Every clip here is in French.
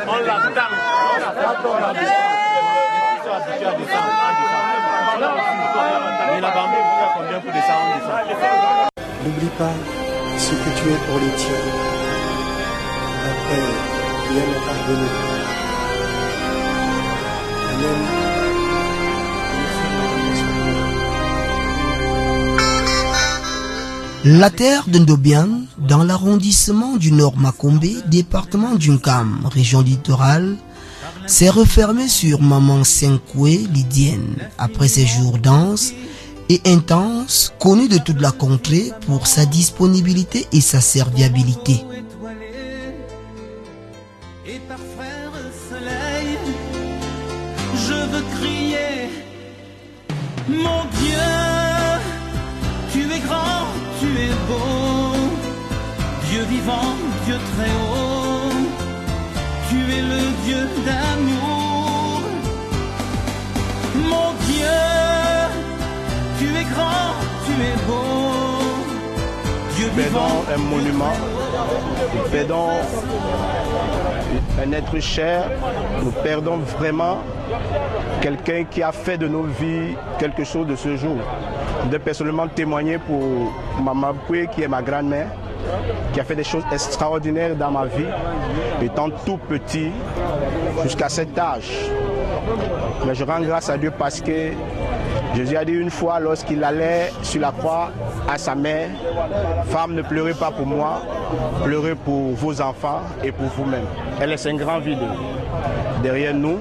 On l'attend. N'oublie pas ce que tu es pour les tiens. Après, rien n'est pardonné. La terre de Ndobian, dans l'arrondissement du Nord Makombe, département d'Unkam, région littorale, s'est refermée sur Maman Senkwe Lydienne après ses jours denses et intenses, connu de toute la contrée pour sa disponibilité et sa serviabilité. Et par frère soleil, je veux crier, mon Dieu, tu es grand, tu es beau, Dieu vivant, Dieu très haut, tu es le Dieu d'amour, mon Dieu, tu es grand, tu es beau, Dieu vivant. Perdons un monument, nous perdons un être cher, nous perdons vraiment quelqu'un qui a fait de nos vies quelque chose de ce jour. Je voudrais personnellement témoigner pour Maman Poué, qui est ma grand-mère, qui a fait des choses extraordinaires dans ma vie, étant tout petit jusqu'à cet âge. Mais je rends grâce à Dieu parce que Jésus a dit une fois lorsqu'il allait sur la croix à sa mère, « Femme, ne pleurez pas pour moi, pleurez pour vos enfants et pour vous-même. » Elle laisse un grand vide derrière nous.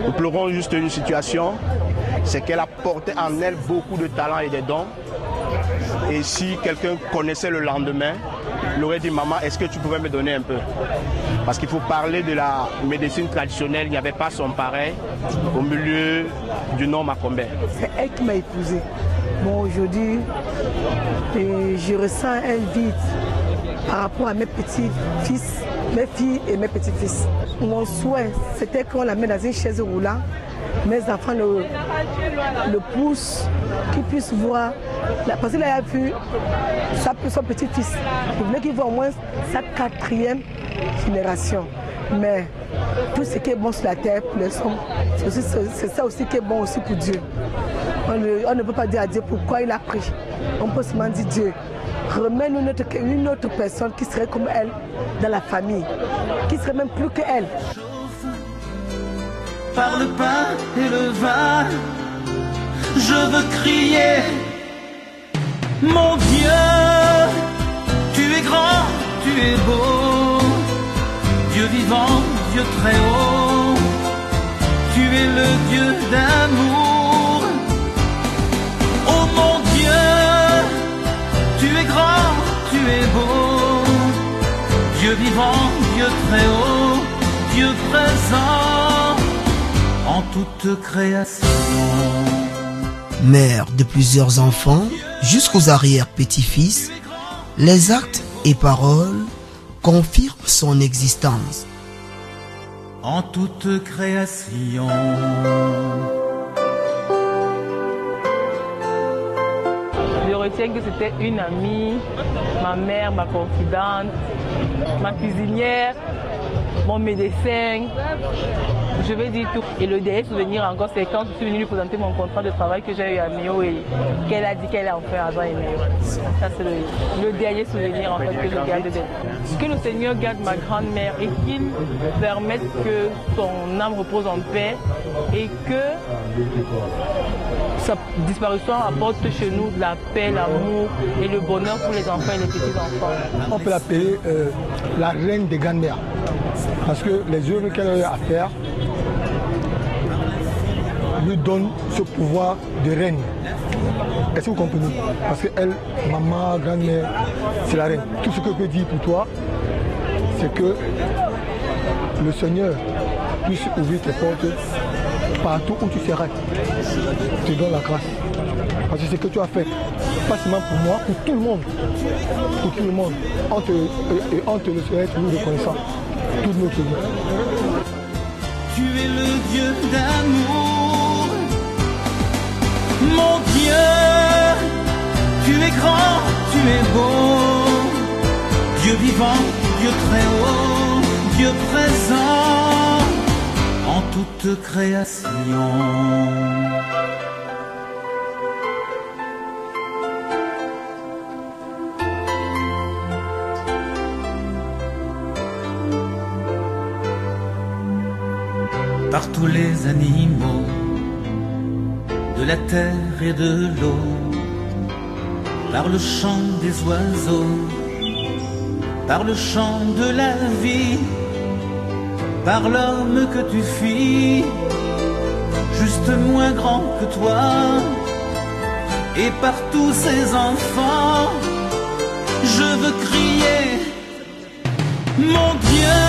Nous pleurons juste une situation, c'est qu'elle a porté en elle beaucoup de talents et des dons. Et si quelqu'un connaissait le lendemain, il aurait dit, maman, est-ce que tu pouvais me donner un peu? Parce qu'il faut parler de la médecine traditionnelle, il n'y avait pas son pareil au milieu du Nord Makombe. C'est elle qui m'a épousée. Bon, aujourd'hui, je ressens un vide par rapport à mes petits-fils, mes filles et mes petits-fils. Mon souhait, c'était qu'on la mette dans une chaise roulante. Mes enfants le poussent, qu'ils puissent voir. Parce qu'il a vu son petit-fils. Il voulait qu'il voit au moins sa 4e génération. Mais tout ce qui est bon sur la terre pour les hommes, c'est ça aussi qui est bon aussi pour Dieu. On ne peut pas dire à Dieu pourquoi il a pris. On peut seulement dire Dieu, remets-nous une autre personne qui serait comme elle dans la famille, qui serait même plus qu'elle. Par le pain et le vin, je veux crier, mon Dieu, tu es grand, tu es beau, Dieu vivant, Dieu très haut, tu es le Dieu d'amour. Oh mon Dieu, tu es grand, tu es beau, Dieu vivant, Dieu très haut, Dieu présent en toute création. Mère de plusieurs enfants, jusqu'aux arrière-petits-fils, les actes et paroles confirment son existence. En toute création. Je retiens que c'était une amie, ma mère, ma confidente, ma cuisinière, mon médecin. Je vais dire tout. Et le dernier souvenir encore, c'est quand je suis venue lui présenter mon contrat de travail que j'ai eu à Méo et qu'elle a dit qu'elle a fait avant et Méo. Ça, c'est le dernier souvenir en fait que je garde d'elle. Que le Seigneur garde ma grand-mère et qu'il permette que son âme repose en paix et que sa disparition apporte chez nous de la paix, l'amour et le bonheur pour les enfants et les petits-enfants. On peut l'appeler la reine des grands-mères. Parce que les œuvres qu'elle a eu à faire lui donnent ce pouvoir de reine. Est-ce que vous comprenez? Parce qu'elle, maman, grand-mère, c'est la reine. Tout ce que je peux dire pour toi, c'est que le Seigneur puisse ouvrir tes portes partout où tu seras. Je te donne la grâce. Parce que ce que tu as fait, pas seulement pour moi, pour tout le monde. Pour tout le monde. On te le serait toujours reconnaissant. Toute notre vie. Tu es le Dieu d'amour. Mon Dieu, tu es grand, tu es beau. Dieu vivant, Dieu très haut, Dieu présent en toute création. Par tous les animaux de la terre et de l'eau, par le chant des oiseaux, par le chant de la vie, par l'homme que tu fis, juste moins grand que toi, et par tous ces enfants, je veux crier, mon Dieu,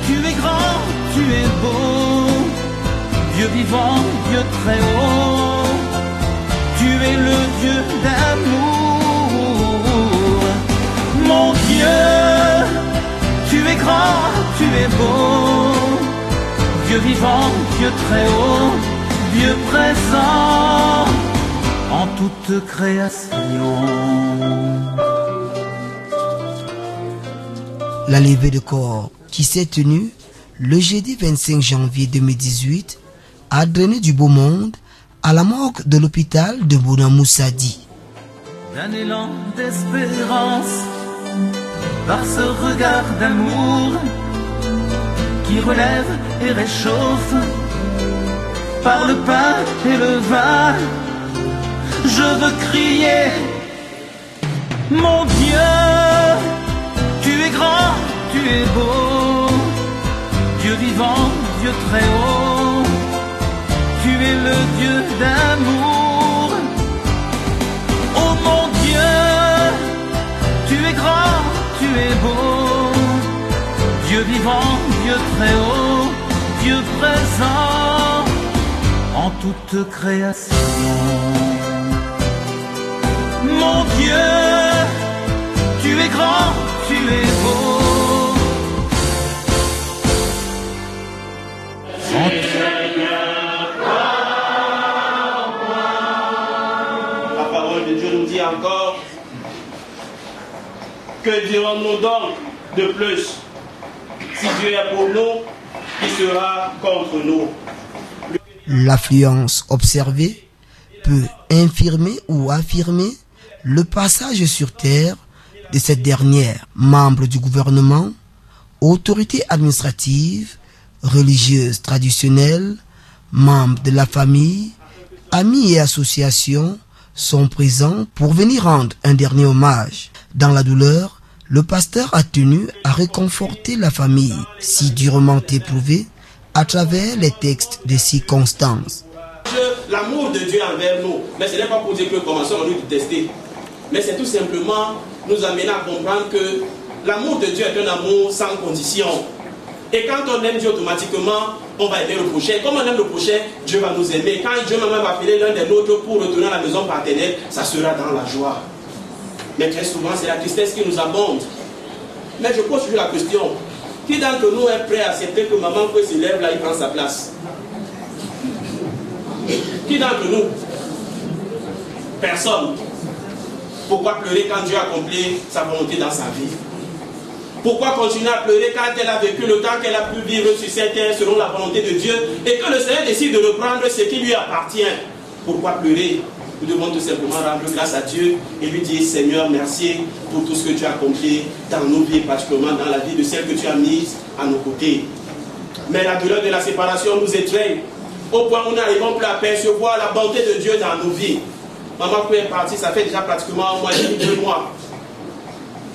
tu es grand, tu es beau, Dieu vivant, Dieu très haut, tu es le Dieu d'amour. Mon Dieu, tu es grand, tu es beau, Dieu vivant, Dieu très haut, Dieu présent en toute création. La levée de corps qui s'est tenue le jeudi 25 janvier 2018 a drainé du beau monde à la morgue de l'hôpital de Bonamoussadi. D'un élan d'espérance, par ce regard d'amour qui relève et réchauffe, par le pain et le vin, je veux crier, mon Dieu, tu es grand, tu es beau, Dieu vivant, Dieu très haut, tu es le Dieu d'amour. Oh mon Dieu, tu es grand, tu es beau, Dieu vivant, Dieu très haut, Dieu présent en toute création. Mon Dieu, tu es grand, tu es beau. La parole de Dieu nous dit encore, que dirons-nous donc de plus? Si Dieu est pour nous, qui sera contre nous? L'affluence observée peut infirmer ou affirmer le passage sur terre de cette dernière, membres du gouvernement, autorités administratives, religieuses traditionnelles, membres de la famille, amis et associations sont présents pour venir rendre un dernier hommage. Dans la douleur, le pasteur a tenu à réconforter la famille, si durement éprouvée, à travers les textes de circonstances. L'amour de Dieu envers nous, mais ce n'est pas pour dire que commençons à nous détester, mais c'est tout simplement nous amener à comprendre que l'amour de Dieu est un amour sans condition. Et quand on aime Dieu automatiquement, on va aimer le prochain. Comme on aime le prochain, Dieu va nous aimer. Quand Dieu même va appeler l'un des nôtres pour retourner à la maison paternelle, ça sera dans la joie. Mais très souvent, c'est la tristesse qui nous abonde. Mais je pose toujours la question, qui d'entre nous est prêt à accepter que maman peut se lève là, il prend sa place? Qui d'entre nous? Personne. Pourquoi pleurer quand Dieu a accompli sa volonté dans sa vie? Pourquoi continuer à pleurer quand elle a vécu le temps qu'elle a pu vivre sur cette terre selon la volonté de Dieu et que le Seigneur décide de reprendre ce qui lui appartient? Pourquoi pleurer? Nous devons tout simplement rendre grâce à Dieu et lui dire, Seigneur, merci pour tout ce que tu as accompli dans nos vies, particulièrement dans la vie de celle que tu as mise à nos côtés. Mais la douleur de la séparation nous étreigne au point où nous n'arrivons plus à percevoir la bonté de Dieu dans nos vies. Maman est partie, ça fait déjà pratiquement un mois et demi, 2 mois.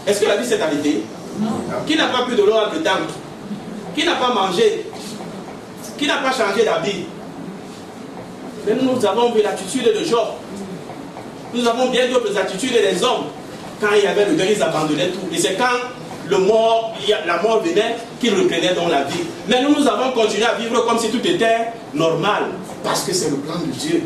Est-ce que la vie s'est arrêtée? Qui n'a pas pu de l'eau entre temps? Qui n'a pas mangé? Qui n'a pas changé d'habit? Mais nous avons vu l'attitude de Job. Nous avons bien d'autres attitudes des hommes. Quand il y avait le deuil, ils abandonnaient tout. Et c'est quand la mort venait qu'ils reprenaient dans la vie. Mais nous avons continué à vivre comme si tout était normal. Parce que c'est le plan de Dieu.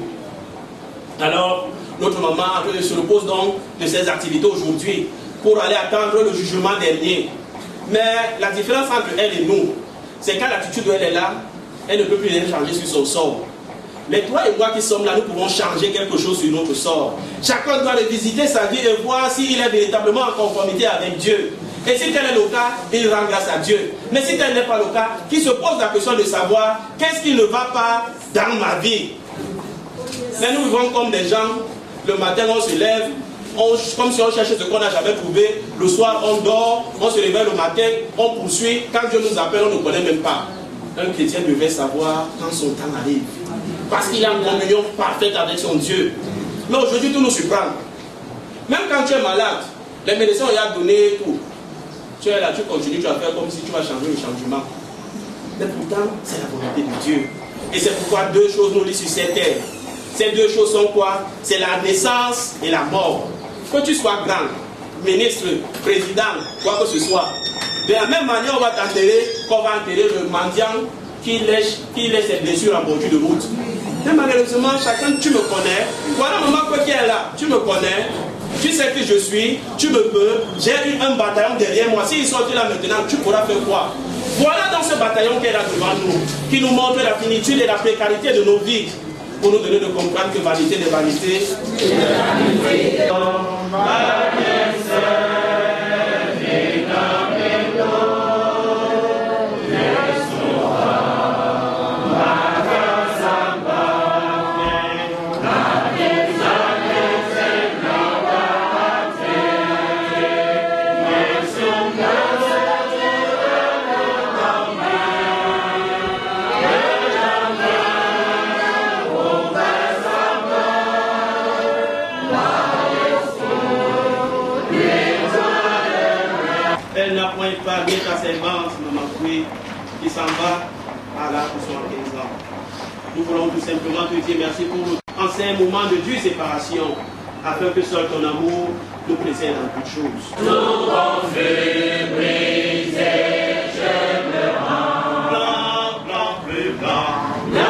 Alors, notre maman se repose donc de ses activités aujourd'hui pour aller attendre le jugement dernier. Mais la différence entre elle et nous, c'est quand l'attitude où elle est là, elle ne peut plus rien changer sur son sort. Mais toi et moi qui sommes là, nous pouvons changer quelque chose sur notre sort. Chacun doit revisiter sa vie et voir s'il est véritablement en conformité avec Dieu. Et si tel est le cas, il rend grâce à Dieu. Mais si tel n'est pas le cas, qu'il se pose la question de savoir qu'est-ce qui ne va pas dans ma vie. Mais nous vivons comme des gens, le matin on se lève, comme si on cherchait ce qu'on n'a jamais trouvé. Le soir on dort, on se réveille le matin, on poursuit. Quand Dieu nous appelle, on ne connaît même pas. Un chrétien devait savoir quand son temps arrive. Parce qu'il a une communion parfaite avec son Dieu. Mais aujourd'hui, tout nous surprend. Même quand tu es malade, les médecins ont donné tout. Tu es là, tu continues, tu vas faire comme si tu vas changer le changement. Mais pourtant, c'est la volonté de Dieu. Et c'est pourquoi deux choses nous lient sur cette terre. Ces deux choses sont quoi? C'est la naissance et la mort. Que tu sois grand, ministre, président, quoi que ce soit. De la même manière, on va t'enterrer qu'on va enterrer le mendiant qui laisse ses blessures en bordure de route. Mais malheureusement, chacun, tu me connais. Voilà maman qui est là, tu me connais. Tu sais qui je suis, tu me peux. J'ai eu un bataillon derrière moi. S'ils sont là maintenant, tu pourras faire quoi? Voilà dans ce bataillon qui est là devant nous, qui nous montre la finitude et la précarité de nos vies, pour nous donner de comprendre que vanité des vanités. Ta servante, maman Koué, qui s'en va à l'âge de 75 ans. Nous voulons tout simplement te dire merci pour en ces moments de dure séparation, afin que seul ton amour nous précède en toutes choses. Nous on veut briser, je me rends. Blanc, blanc, plus blanc. Blanc.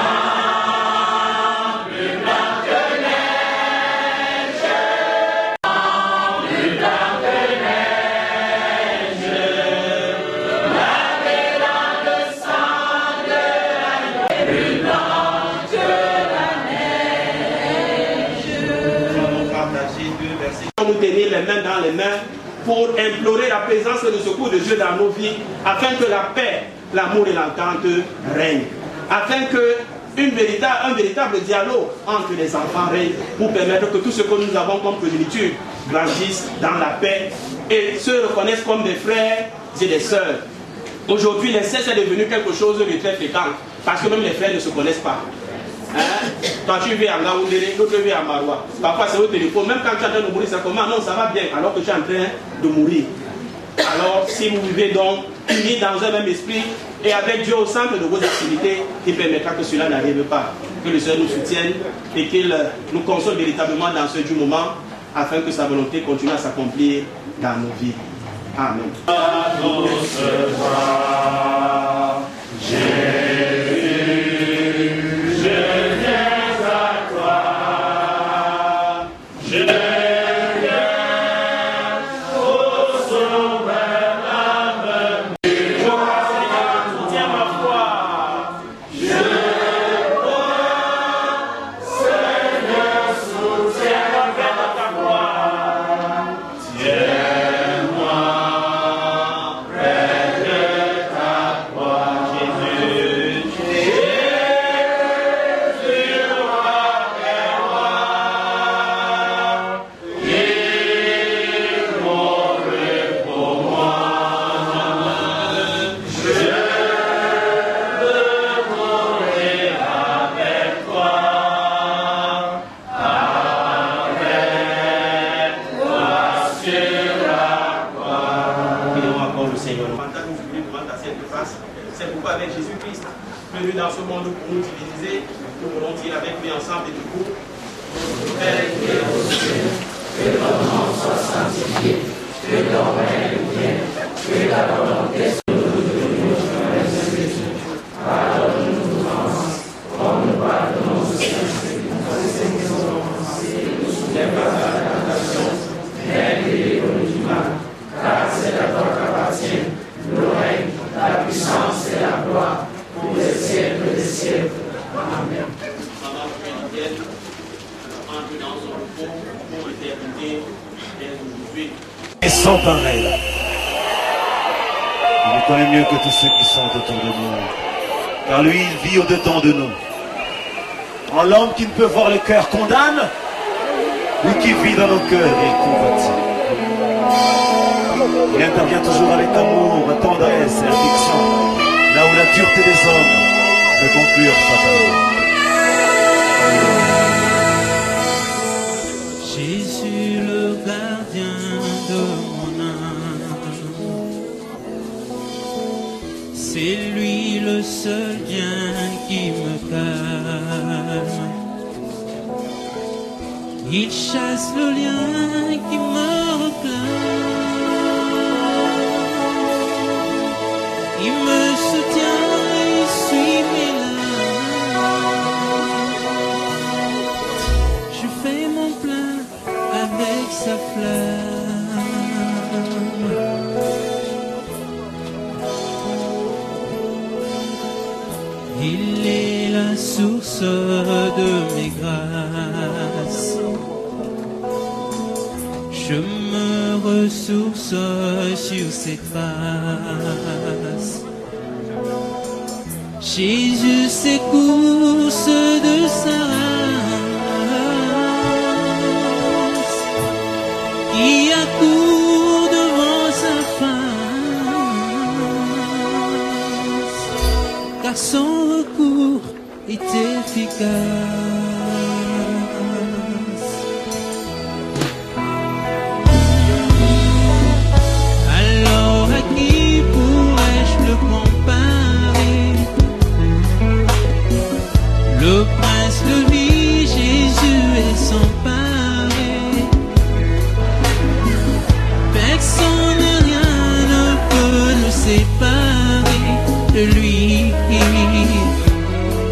Nous tenir les mains dans les mains pour implorer la présence et le secours de Dieu dans nos vies, afin que la paix, l'amour et l'entente règnent, afin que un véritable dialogue entre les enfants règne, pour permettre que tout ce que nous avons comme progéniture grandisse dans la paix et se reconnaissent comme des frères et des sœurs. Aujourd'hui, l'inceste est devenu quelque chose de très fréquent, parce que même les frères ne se connaissent pas. Hein? Toi tu vis à Ngaoundéré, l'autre vit à Maroua. Parfois c'est au téléphone, même quand tu es en train de mourir, ça comment? Non, ça va bien, alors que tu es en train de mourir. Alors si vous vivez donc unis dans un même esprit et avec Dieu au centre de vos activités, il permettra que cela n'arrive pas. Que le Seigneur nous soutienne et qu'il nous console véritablement dans ce du moment, afin que sa volonté continue à s'accomplir dans nos vies. Amen. C'est pourquoi avec Jésus-Christ, venu dans ce monde pour nous utiliser, nous voulons dire avec lui ensemble et du coup, Père qui es aux cieux, que ton nom soit sanctifié, que ton règne vienne, que ta volonté soit pardonne-nous nos offenses, comme nous pardonnons aux saints qui nous ont offensés, ne nous soumets pas à la tentation, mais délivre-nous du mal, car c'est à toi qu'appartient le règne, la puissance et la gloire pour les siècles des siècles. Amen. Maman chrétienne, entre dans son repos pour l'éternité et aujourd'hui. Et sans pareil. connaît mieux que tous ceux qui sont autour de nous. Car lui, il vit au-dedans de nous. En l'homme qui ne peut voir le cœur condamne, lui qui vit dans nos cœurs et convoite. Il intervient toujours avec amour, tendresse et affection, là où la dureté des hommes peut conclure fatalement. Jésus le gardien de mon âme, c'est lui le seul bien qui me calme. Il chasse le lien qui me réclame. Il me soutient, il suit mes larmes. Je fais mon plein avec sa flamme. Il est la source de mes grâces. Je me ressource sur ses traces. Jésus s'écourse de sa race, qui accourt devant sa face, car son recours est efficace. Le prince le vit, Jésus est son paré. Personne et rien ne peut nous séparer de lui.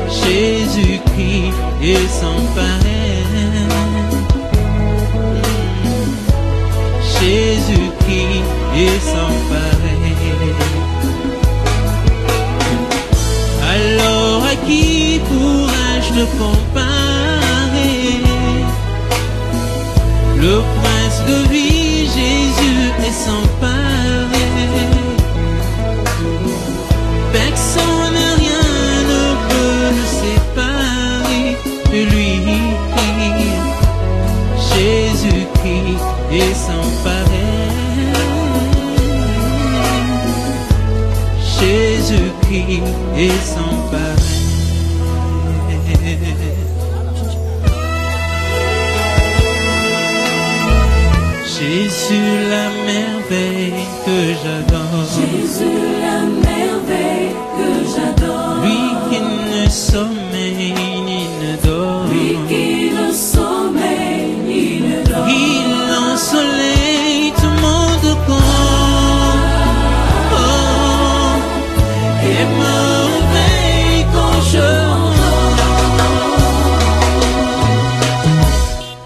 Jésus-Christ est son paré. Jésus-Christ est son paré. Alors à qui pourrais-je le comparer? Le prince de vie, Jésus est sans pareil. Personne, rien ne peut nous séparer de lui. Jésus-Christ est sans pareil. Jésus-Christ est sans pareil. Jésus la merveille que j'adore. Jésus la merveille que j'adore. Lui qui ne sommeille ni ne dort. Lui qui ne sommeille ni ne dort. Il ensoleille tout mon corps. Oh, et me réveille quand je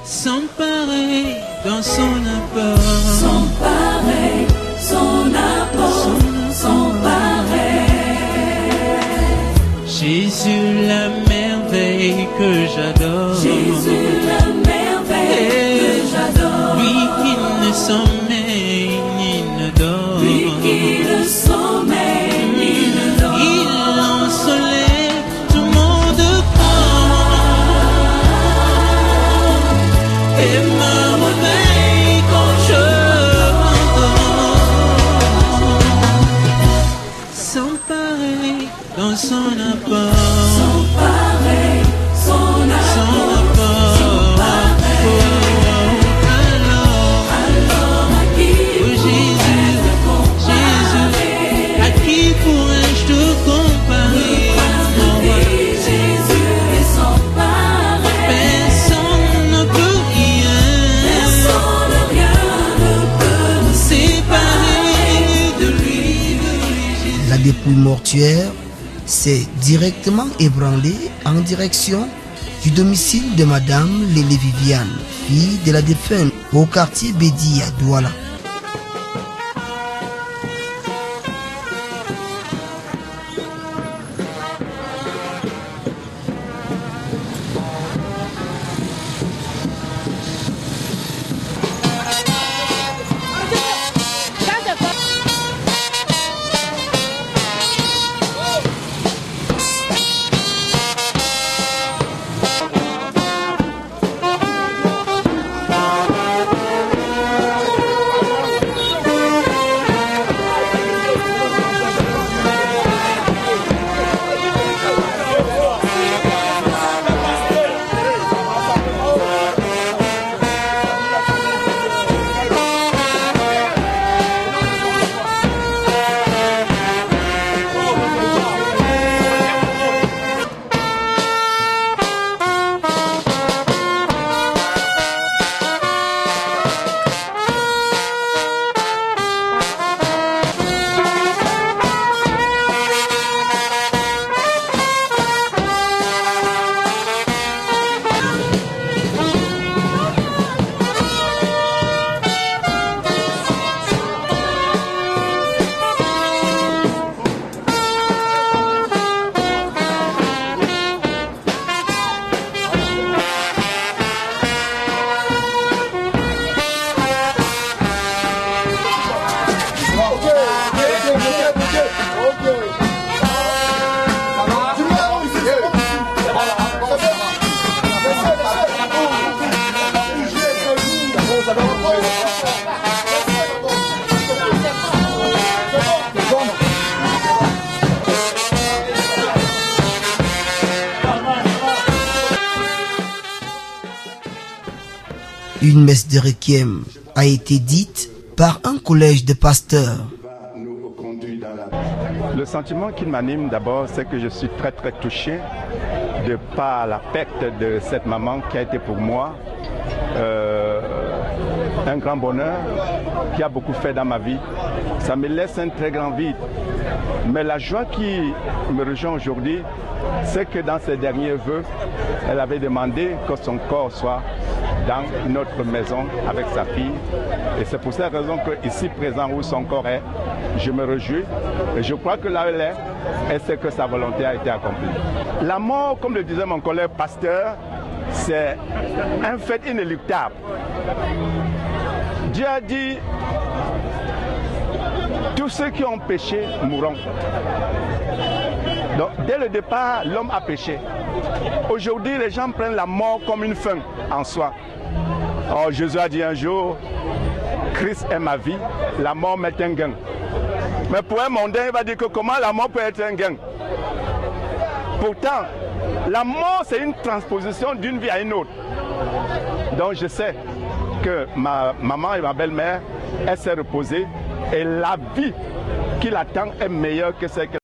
sans pareil dans son apport. Sans pareil, son apport, sans pareil. Jésus la merveille que j'adore. Jésus la merveille que j'adore. Lui qui ne sommeille ni ne dort. Lui qui ne sommeille ni ne dort. Il ensoleille tout mon corps et me réveille quand je m'endors. Sans pareil dans son apport. Sans pareil, son apport. Sans pareil. Alors à qui Jésus, à qui pourrais-je te comparer? Jésus est sans pareil. Personne ne peut rien. Personne rien ne peut nous séparer de lui. La dépouille mortuaire s'est directement ébranlée en direction du domicile de Madame Lélé Viviane, fille de la défunte, au quartier Bédi à Douala. Une messe de requiem a été dite par un collège de pasteurs. Le sentiment qui m'anime d'abord, c'est que je suis très touché de par la perte de cette maman qui a été pour moi un grand bonheur, qui a beaucoup fait dans ma vie. Ça me laisse un très grand vide. Mais la joie qui me rejoint aujourd'hui, c'est que dans ses derniers vœux, elle avait demandé que son corps soit dans notre maison avec sa fille. Et c'est pour cette raison que ici présent où son corps est, je me réjouis. Et je crois que là elle est, et c'est que sa volonté a été accomplie. La mort, comme le disait mon collègue pasteur, c'est un fait inéluctable. Dieu a dit, tous ceux qui ont péché mourront. Donc, dès le départ, l'homme a péché. Aujourd'hui, les gens prennent la mort comme une fin en soi. Oh, Jésus a dit un jour, Christ est ma vie, la mort m'est un gain. Mais pour un mondain, il va dire que comment la mort peut être un gain? Pourtant, la mort, c'est une transposition d'une vie à une autre. Donc, je sais que ma maman et ma belle-mère, elles s'est reposée et la vie qui l'attend est meilleure que celle que...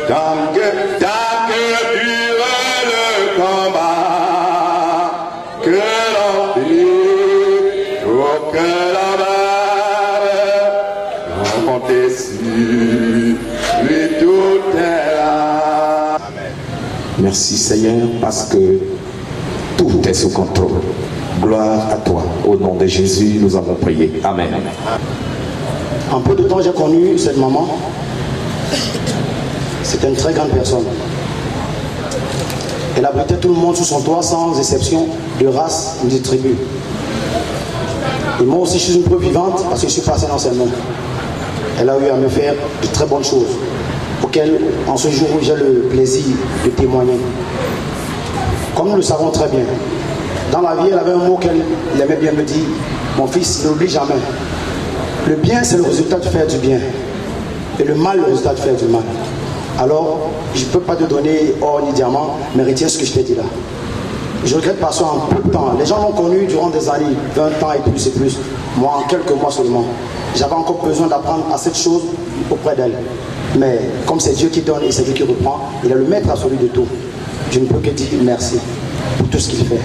Tant que dure le combat, que l'on prie, oh que la barre, on compte sur lui tout est là. Amen. Merci Seigneur parce que tout est sous contrôle. Gloire à toi. Au nom de Jésus, nous avons prié. Amen. En peu de temps, j'ai connu cette maman. C'était une très grande personne. Elle abritait tout le monde sous son toit, sans exception de race ni de tribu. Et moi aussi, je suis une preuve vivante parce que je suis passé dans ses mains. Elle a eu à me faire de très bonnes choses, auxquelles, en ce jour où j'ai le plaisir de témoigner. Comme nous le savons très bien, dans la vie, elle avait un mot qu'elle aimait bien me dire. Mon fils, n'oublie jamais. Le bien, c'est le résultat de faire du bien. Et le mal, le résultat de faire du mal. Alors, je ne peux pas te donner or ni diamant, mais retiens ce que je t'ai dit là. Je regrette parce qu'en peu de temps, les gens l'ont connu durant des années, 20 ans et plus. Moi, en quelques mois seulement. J'avais encore besoin d'apprendre à cette chose auprès d'elle. Mais comme c'est Dieu qui donne et c'est Dieu qui reprend, il est le maître absolu de tout. Je ne peux que dire merci pour tout ce qu'il fait.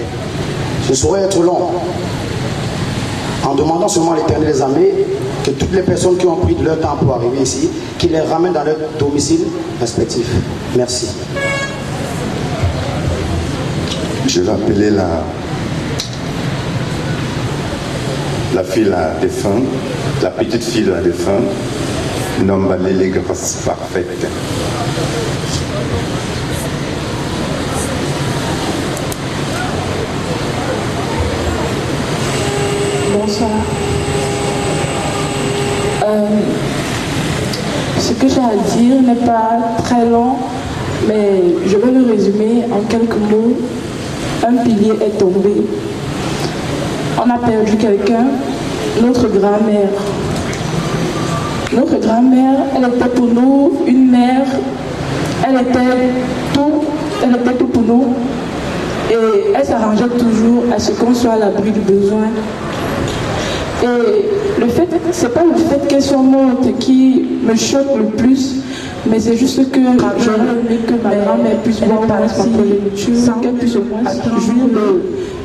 Je ne saurais être long en demandant seulement à l'Éternel des armées que toutes les personnes qui ont pris de leur temps pour arriver ici, qu'il les ramène dans leur domicile respectif. Merci. Je vais appeler la fille à défunt, la petite fille de la défunt, nomme l'élégance parfaite. Bonsoir. Ce que j'ai à dire n'est pas très long, mais je vais le résumer en quelques mots. Un pilier est tombé. On a perdu quelqu'un, notre grand-mère. Notre grand-mère, elle était pour nous une mère. Elle était tout pour nous. Et elle s'arrangeait toujours à ce qu'on soit à l'abri du besoin. Et le fait, c'est pas le fait qu'elle soit morte qui me choque le plus, mais c'est juste que j'aurais aimé que ma grand-mère puisse voir partie sans qu'elle puisse au moins jouir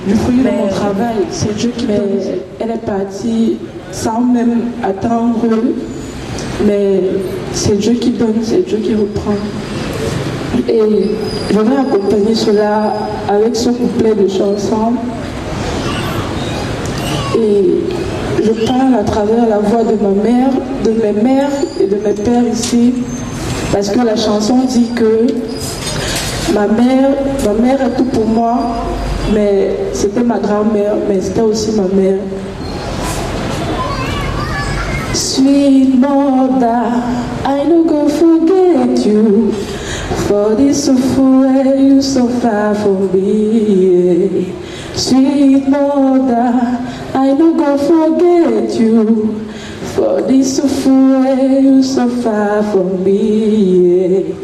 du fruit de mon travail. C'est Dieu qui donne. Elle est partie sans même attendre, mais c'est Dieu qui donne, c'est Dieu qui reprend. Et je vais accompagner cela avec ce couplet de chansons. Et je parle à travers la voix de ma mère, de mes mères et de mes pères ici, parce que la chanson dit que ma mère est tout pour moi, mais c'était ma grand-mère, mais c'était aussi ma mère. Sweet mother, I no go forget you, for this suffer you so far from me. Sweet mother, I no go forget you, for this suffer you so far from me.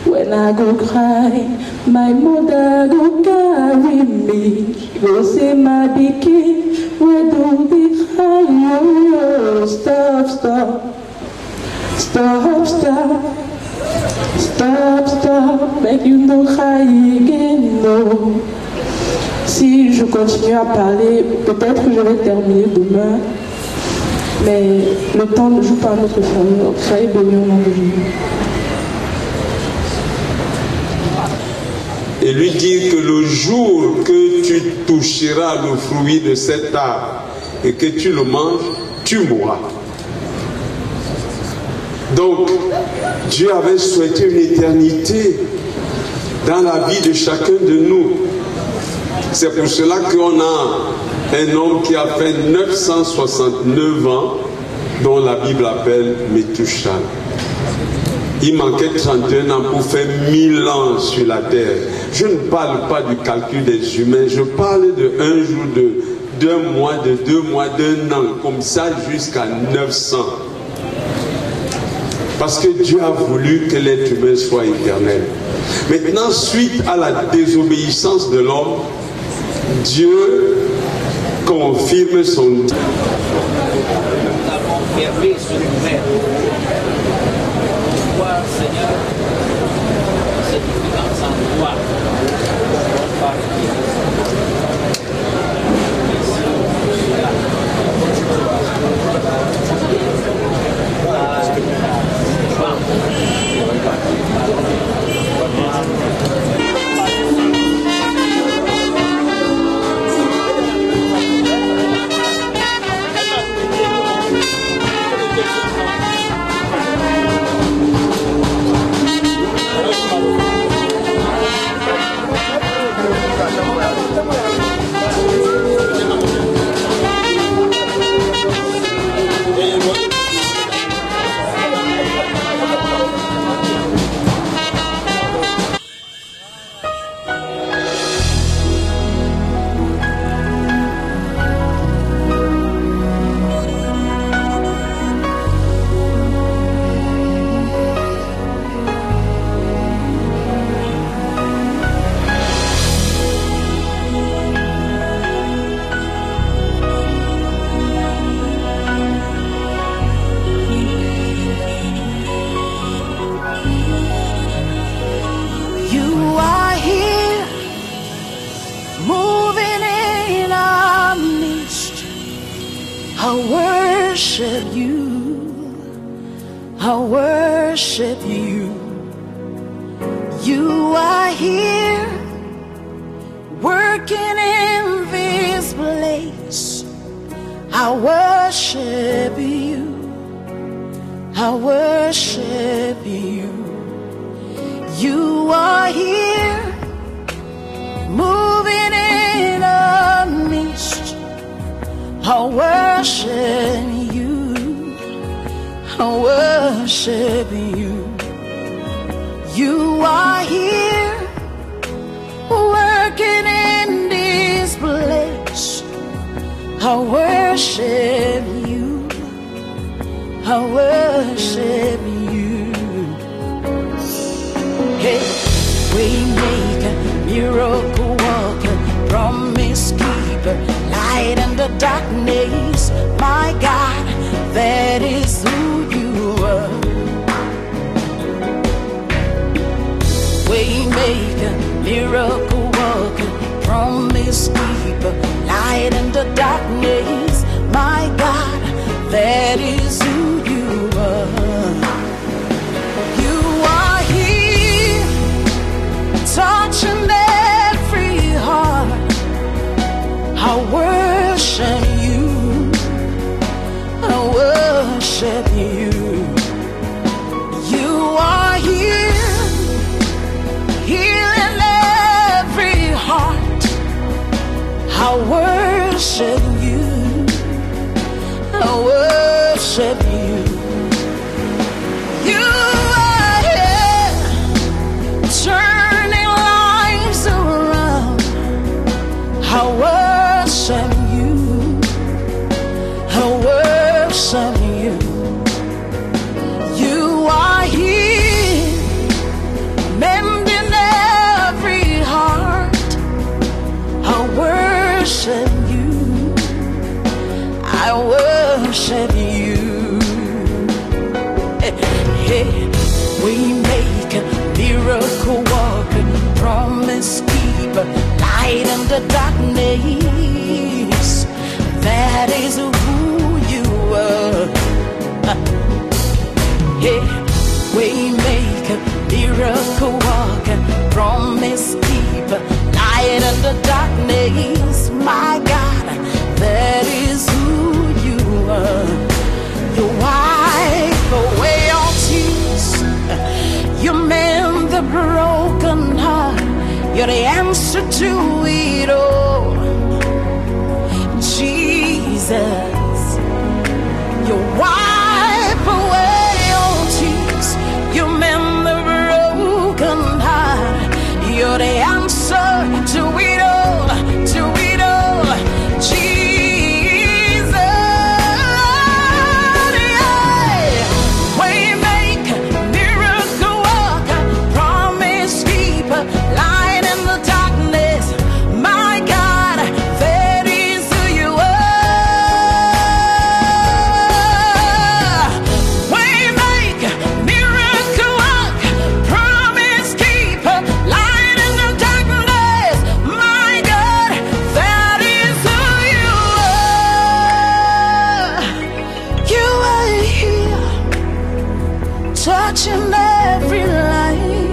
When I go cry, my mother go carry me. She go say, my pikin, why don't be cry? Oh, stop, stop, stop, stop, stop, stop. Make you no cry again, no. Si je continue à parler, peut-être que je vais terminer demain, mais le temps ne joue pas à notre faveur. Soyez bénis au nom de Jésus. Et lui dire que le jour que tu toucheras le fruit de cet arbre et que tu le manges, tu mourras. Donc, Dieu avait souhaité une éternité dans la vie de chacun de nous. C'est pour cela qu'on a un homme qui a fait 969 ans, dont la Bible appelle Méthuselah. Il manquait 31 ans pour faire 1000 ans sur la terre. Je ne parle pas du calcul des humains, je parle de un jour, d'un mois, de 2 mois, d'un an, comme ça jusqu'à 900. Parce que Dieu a voulu que l'être humain soit éternel. Maintenant, suite à la désobéissance de l'homme, Dieu confirme son... Nous avons fermé sur nous-mêmes. Pourquoi, Seigneur, cette différence en toi? I worship you. I worship you. You are here, turning lives around. I worship you. I worship you. You are here, mending every heart. I worship you. I worship you. Hey, we make a miracle walker, promise keeper, light in the darkness. That is who you are. Hey, we make a miracle walker, promise keeper, light in the darkness. My God, that is who you are. You wipe away all tears. You mend the broken heart. You're the answer to it all. Jesus, you wipe away all tears. You mend the broken heart. You're the answer to it all. To it all. Jesus, yeah. We make miracle worker, promise keeper, light in the darkness. My God, that is who you are. We make miracle worker, promise keeper, light in the darkness. My God, that is who you are. You are here, touching every life.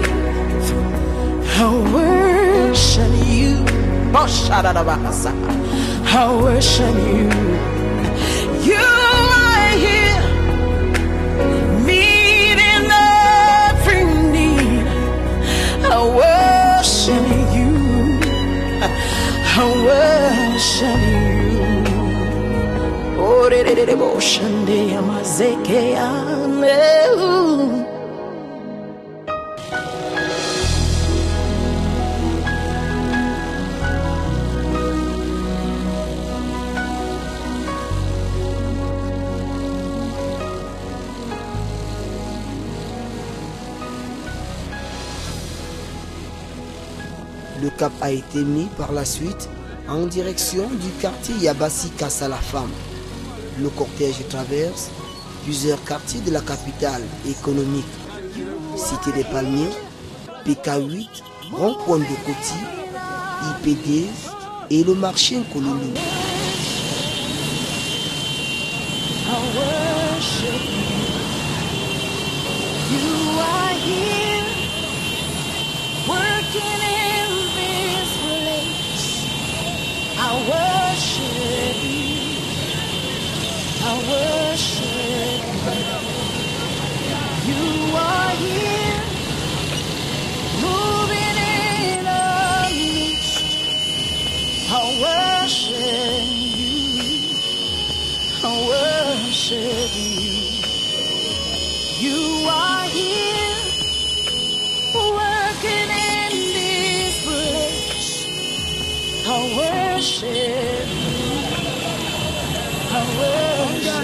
I worship you. I worship you. You are here, meeting every need. I worship you. I worship you. Oh, de devotion, de amazeke. Le cap a été mis par la suite en direction du quartier Yabassi Casa la Femme. Le cortège traverse plusieurs quartiers de la capitale économique, Cité des Palmiers, PK8, Rond-Point de Coty, IPD et le marché Nkololo. I worship you. You are here, working in this place. I worship you. I worship you. You are here, moving in our midst. I worship you. I worship you. You are here, working in this place. I worship you. I worship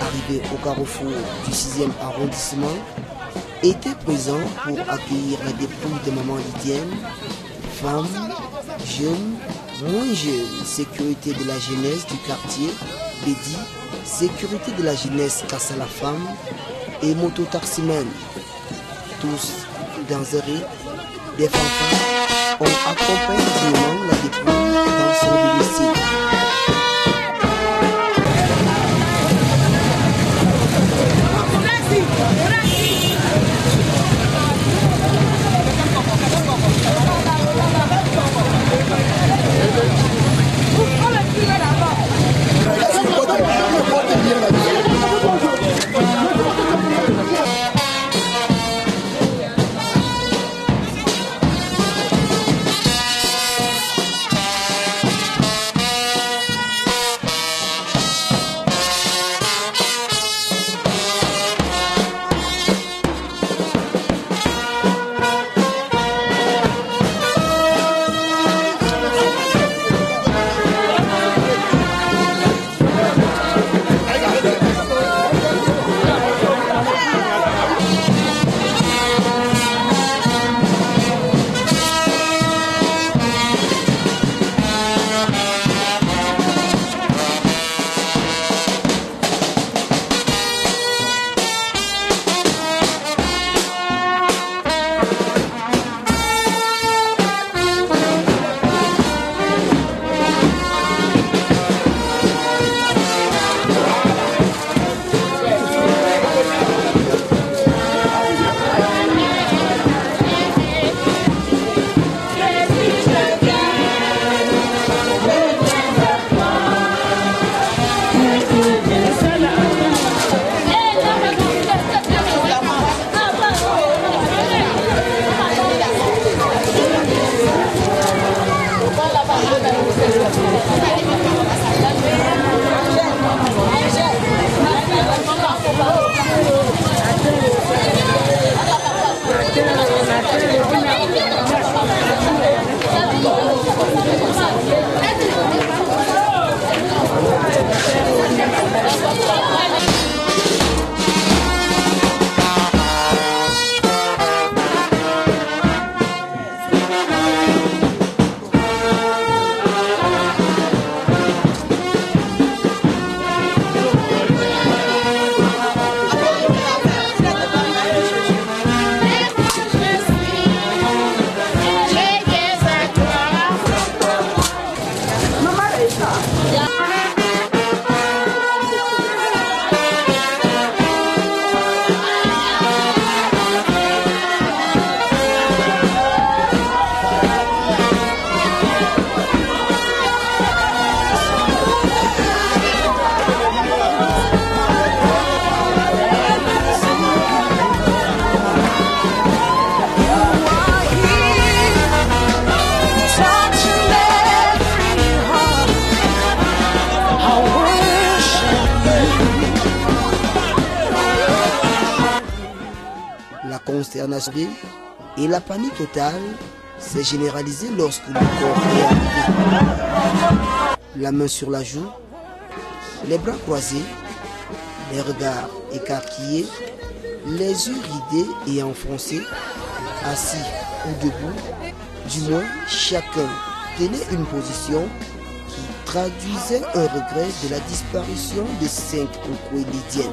Arrivé au carrefour du 6e arrondissement, était présent pour accueillir la dépouille de maman Lydienne, femme, jeune, moins jeune, sécurité de la jeunesse du quartier, Bédi, sécurité de la jeunesse Casa la Femme et mototaximène. Tous dans un rythme, des fanfares ont accompagné dignement la dépouille dans son domicile. consternation et la panique totale s'est généralisée lorsque le corps est arrivé. La main sur la joue, les bras croisés, les regards écarquillés, les yeux ridés et enfoncés, assis ou debout, du moins chacun tenait une position qui traduisait un regret de la disparition des 5 Nkwe lydiennes.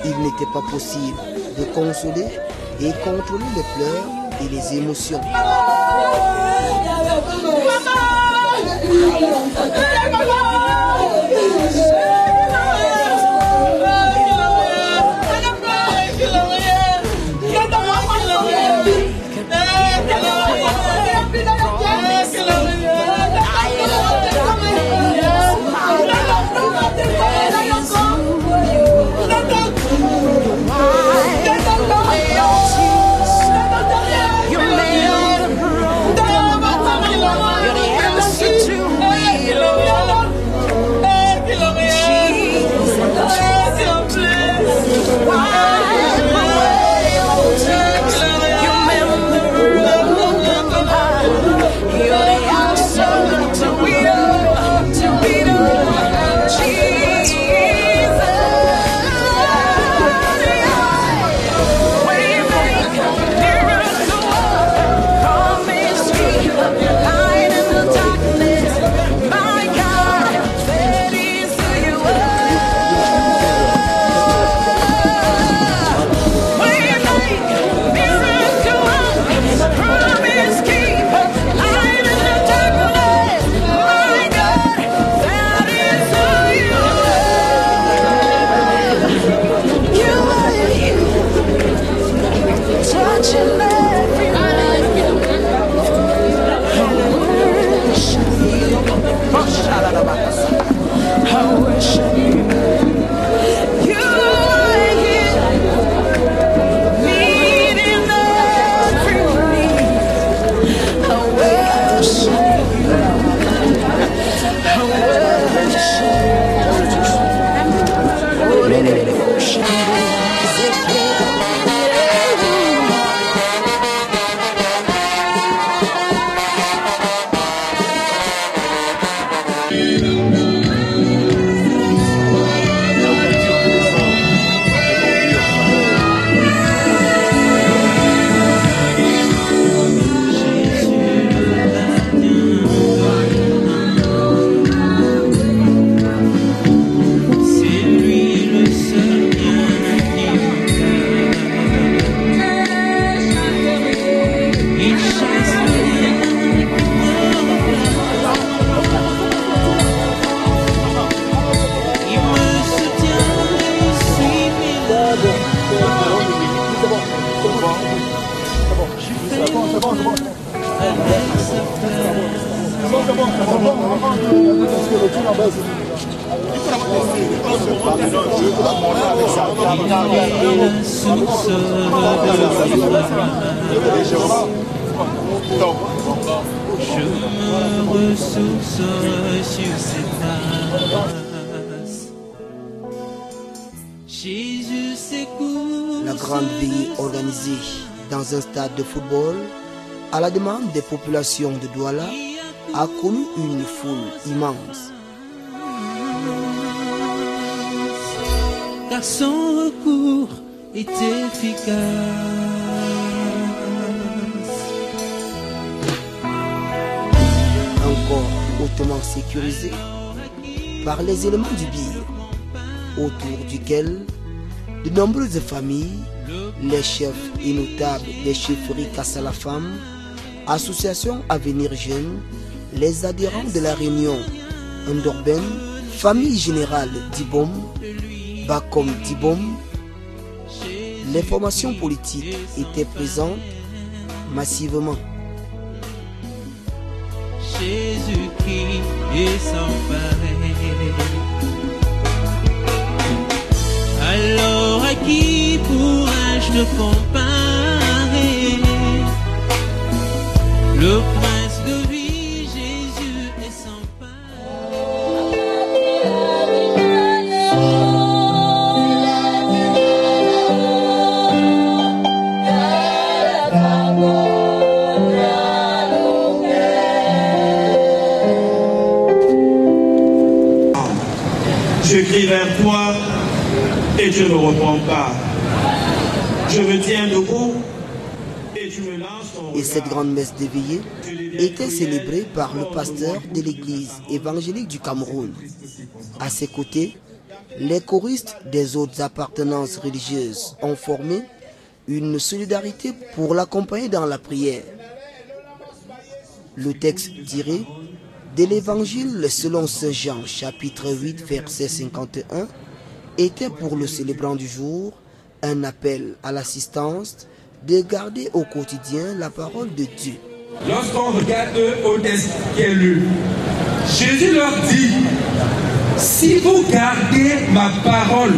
Il n'était pas possible de consoler et contrôler les pleurs et les émotions. La grande veillée organisée dans un stade de football à la demande des populations de Douala a connu une foule immense. Car son recours est efficace. Encore hautement sécurisé par les éléments du BIR, autour duquel de nombreuses familles, les chefs et notables des chefferies Kassalafam, associations Avenir Jeunes, les adhérents de la Réunion Ndorben, famille générale d'Ibom, Bakom d'Ibom, les formations politiques étaient présentes massivement. Jésus qui est sans pareil. Alors à qui pourrais-je te comparer? Le prince de vie, Jésus est sans Je crie vers toi et tu ne me réponds pas. Je me tiens debout et tu me lances ton regard. Et cette grande messe d'éveillé était célébrée par le pasteur de l'église évangélique du Cameroun. À ses côtés, les choristes des autres appartenances religieuses ont formé une solidarité pour l'accompagner dans la prière. Le texte tiré de l'évangile selon Saint Jean, chapitre 8, verset 51, était pour le célébrant du jour un appel à l'assistance de garder au quotidien la parole de Dieu. Lorsqu'on regarde au texte qui est lu, Jésus leur dit, si vous gardez ma parole,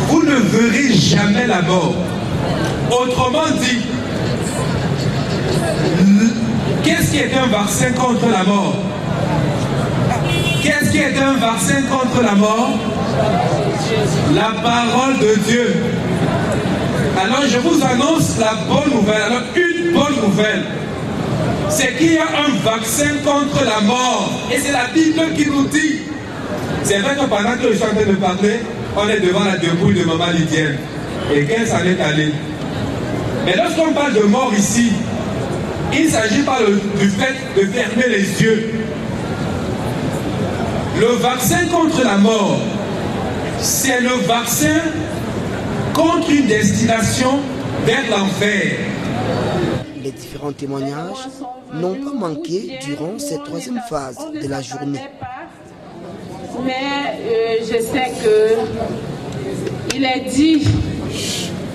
vous ne verrez jamais la mort. Autrement dit, qu'est-ce qui est un vaccin contre la mort? Qu'est-ce qui est un vaccin contre la mort? La parole de Dieu. Alors je vous annonce la bonne nouvelle. Alors une bonne nouvelle, c'est qu'il y a un vaccin contre la mort. Et c'est la Bible qui nous dit. C'est vrai que pendant que je suis en train de parler, on est devant la dépouille de maman Lydienne. Et qu'elle s'en est allée. Mais lorsqu'on parle de mort ici, il ne s'agit pas du fait de fermer les yeux. Le vaccin contre la mort, c'est le vaccin contre une destination vers l'enfer. Les différents témoignages n'ont pas manqué durant cette troisième phase de la journée. Mais je sais qu'il est dit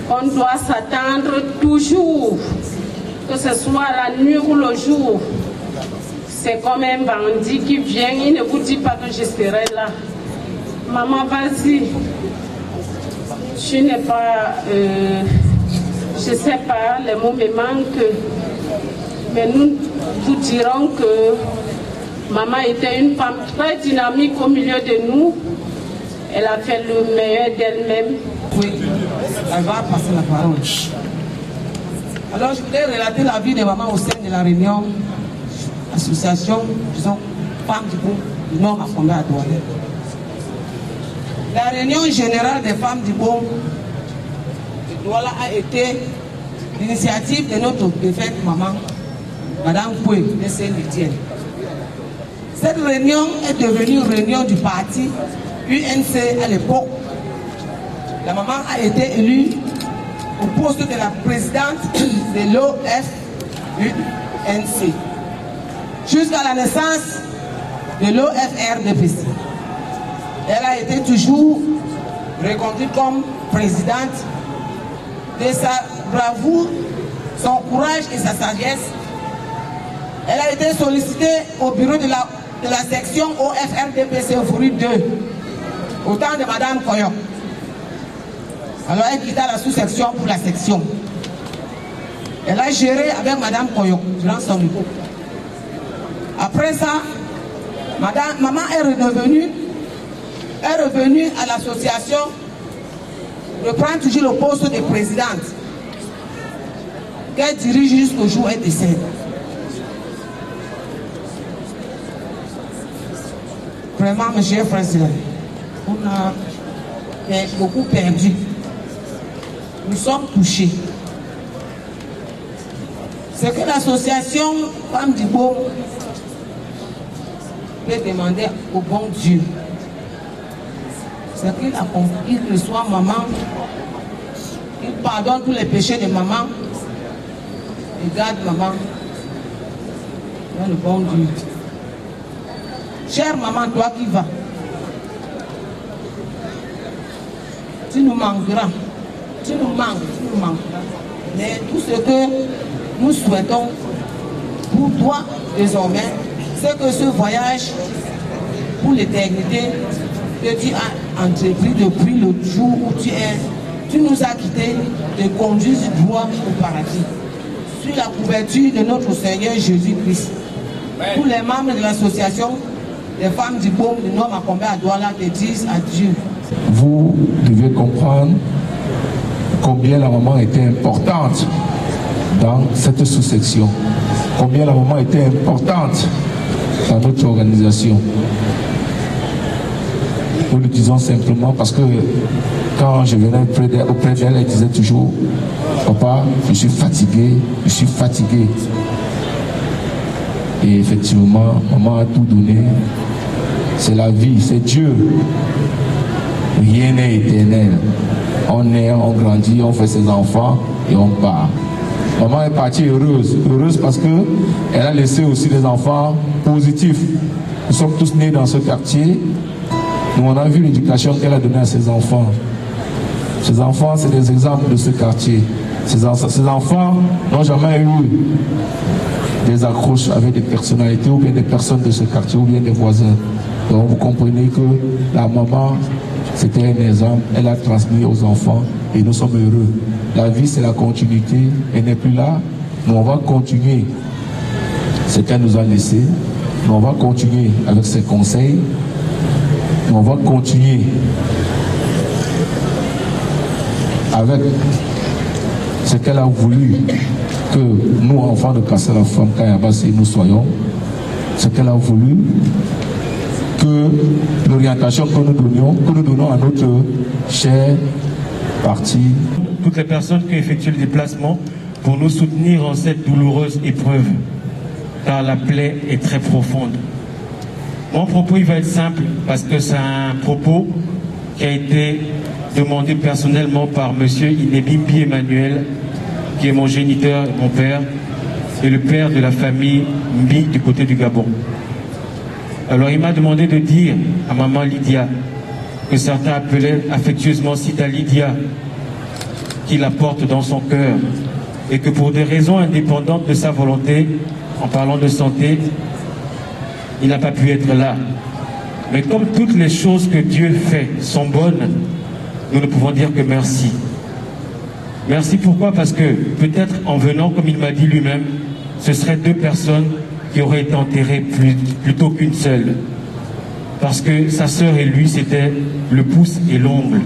qu'on doit s'attendre toujours, que ce soit la nuit ou le jour. C'est comme un bandit qui vient, il ne vous dit pas que je serai là. Maman, vas-y. Tu n'es pas... je ne sais pas, les mots me manquent. Mais nous vous dirons que maman était une femme très dynamique au milieu de nous. Elle a fait le meilleur d'elle-même. Oui, elle va passer la parole. Alors je voudrais relater la vie de maman au sein de la réunion, association, disons, femmes du Nord à fonder à Douala. La réunion générale des femmes du Bon de Douala a été l'initiative de notre défunte maman, Madame Poué de Saint-Étienne. Cette réunion est devenue une réunion du parti UNC à l'époque. La maman a été élue au poste de la présidente de l'OFUNC jusqu'à la naissance de l'OFRDPC. Elle a été toujours reconduite comme présidente. De sa bravoure, son courage et sa sagesse, elle a été sollicitée au bureau de la section OFRDPC Fourie 2 au temps de Madame Koyok. Alors elle quitta la sous-section pour la section. Elle a géré avec Madame Koyok durant son époque. Après ça, maman est revenue à l'association, reprend toujours le poste de présidente qu'elle dirige jusqu'au jour où elle décède. Vraiment, mes chers frères et sœurs, on a beaucoup perdu. Nous sommes touchés. Ce que l'association Femmes du Bon peut demander au bon Dieu, c'est qu'il reçoit maman, qu'il pardonne tous les péchés de maman et garde maman dans le bon Dieu. Chère maman, toi qui vas, tu nous manqueras, tu nous manques. Mais tout ce que nous souhaitons pour toi désormais, c'est que ce voyage pour l'éternité, que Dieu entrepris depuis le jour où tu nous as quittés, de conduire droit au paradis. Sur la couverture de notre Seigneur Jésus-Christ. Tous les membres de l'association des femmes du Baume de Nord Macombé à Douala te disent adieu. Vous devez comprendre combien la maman était importante dans cette sous-section, combien la maman était importante dans notre organisation. Nous le disons simplement parce que quand je venais auprès d'elle, elle disait toujours: papa, je suis fatigué, je suis fatigué. Et effectivement, maman a tout donné. C'est la vie, c'est Dieu. Rien n'est éternel. On est, on grandit, on fait ses enfants et on part. Maman est partie heureuse. Heureuse parce qu'elle a laissé aussi des enfants positifs. Nous sommes tous nés dans ce quartier. Nous, on a vu l'éducation qu'elle a donnée à ses enfants. Ces enfants, c'est des exemples de ce quartier. Ces enfants n'ont jamais eu des accroches avec des personnalités ou bien des personnes de ce quartier ou bien des voisins. Donc vous comprenez que la maman, c'était un exemple, elle a transmis aux enfants et nous sommes heureux. La vie, c'est la continuité, elle n'est plus là, mais on va continuer ce qu'elle nous a laissé, mais on va continuer avec ses conseils, mais on va continuer avec ce qu'elle a voulu que nous, enfants de Casa la Femme, Kayabassi, nous soyons, ce qu'elle a voulu que l'orientation que nous donnons à notre cher parti. Toutes les personnes qui effectuent le déplacement pour nous soutenir en cette douloureuse épreuve, car la plaie est très profonde. Mon propos, il va être simple, parce que c'est un propos qui a été demandé personnellement par M. Inébimbi Emmanuel, qui est mon géniteur, mon père, et le père de la famille Mbi du côté du Gabon. Alors il m'a demandé de dire à maman Lydia, que certains appelaient affectueusement Sita Lydia, qu'il la porte dans son cœur, et que pour des raisons indépendantes de sa volonté, en parlant de santé, il n'a pas pu être là. Mais comme toutes les choses que Dieu fait sont bonnes, nous ne pouvons dire que merci. Merci pourquoi? Parce que peut-être en venant, comme il m'a dit lui-même, ce seraient deux personnes qui auraient été enterrées plutôt qu'une seule. Parce que sa sœur et lui, c'était le pouce et l'ongle.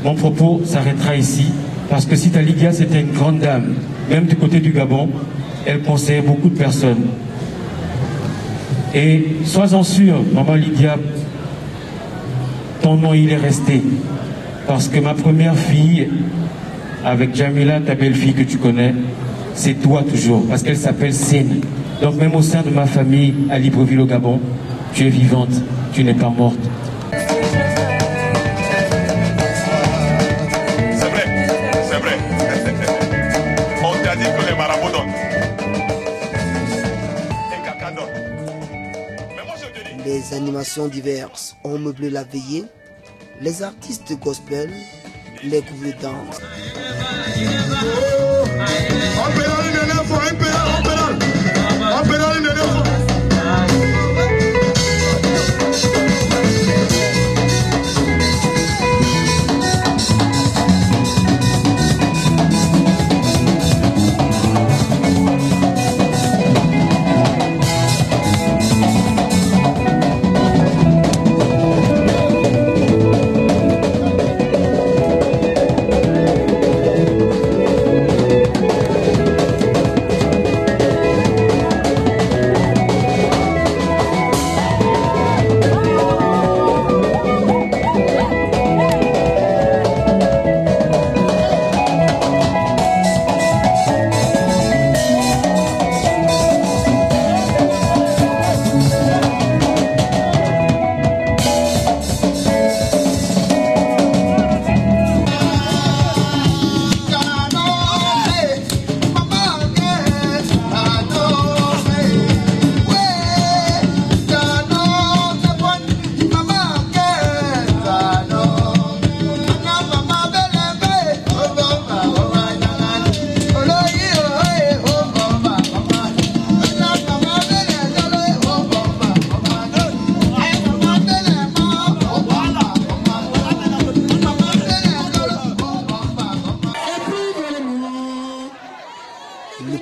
Mon propos s'arrêtera ici, parce que Sita Lydia, c'était une grande dame. Même du côté du Gabon, elle conseillait beaucoup de personnes. Et sois-en sûr, maman Lydia, ton nom, il est resté. Parce que ma première fille, avec Jamila, ta belle-fille que tu connais, c'est toi toujours, parce qu'elle s'appelle Sène. Donc même au sein de ma famille, à Libreville au Gabon, tu es vivante, tu n'es pas morte. C'est vrai. On t'a dit que les marabouts donnent. Et caca donne. Mais moi je te dis... Les animations diverses ont meublé la veillée. Les artistes gospel, les groupes de danse.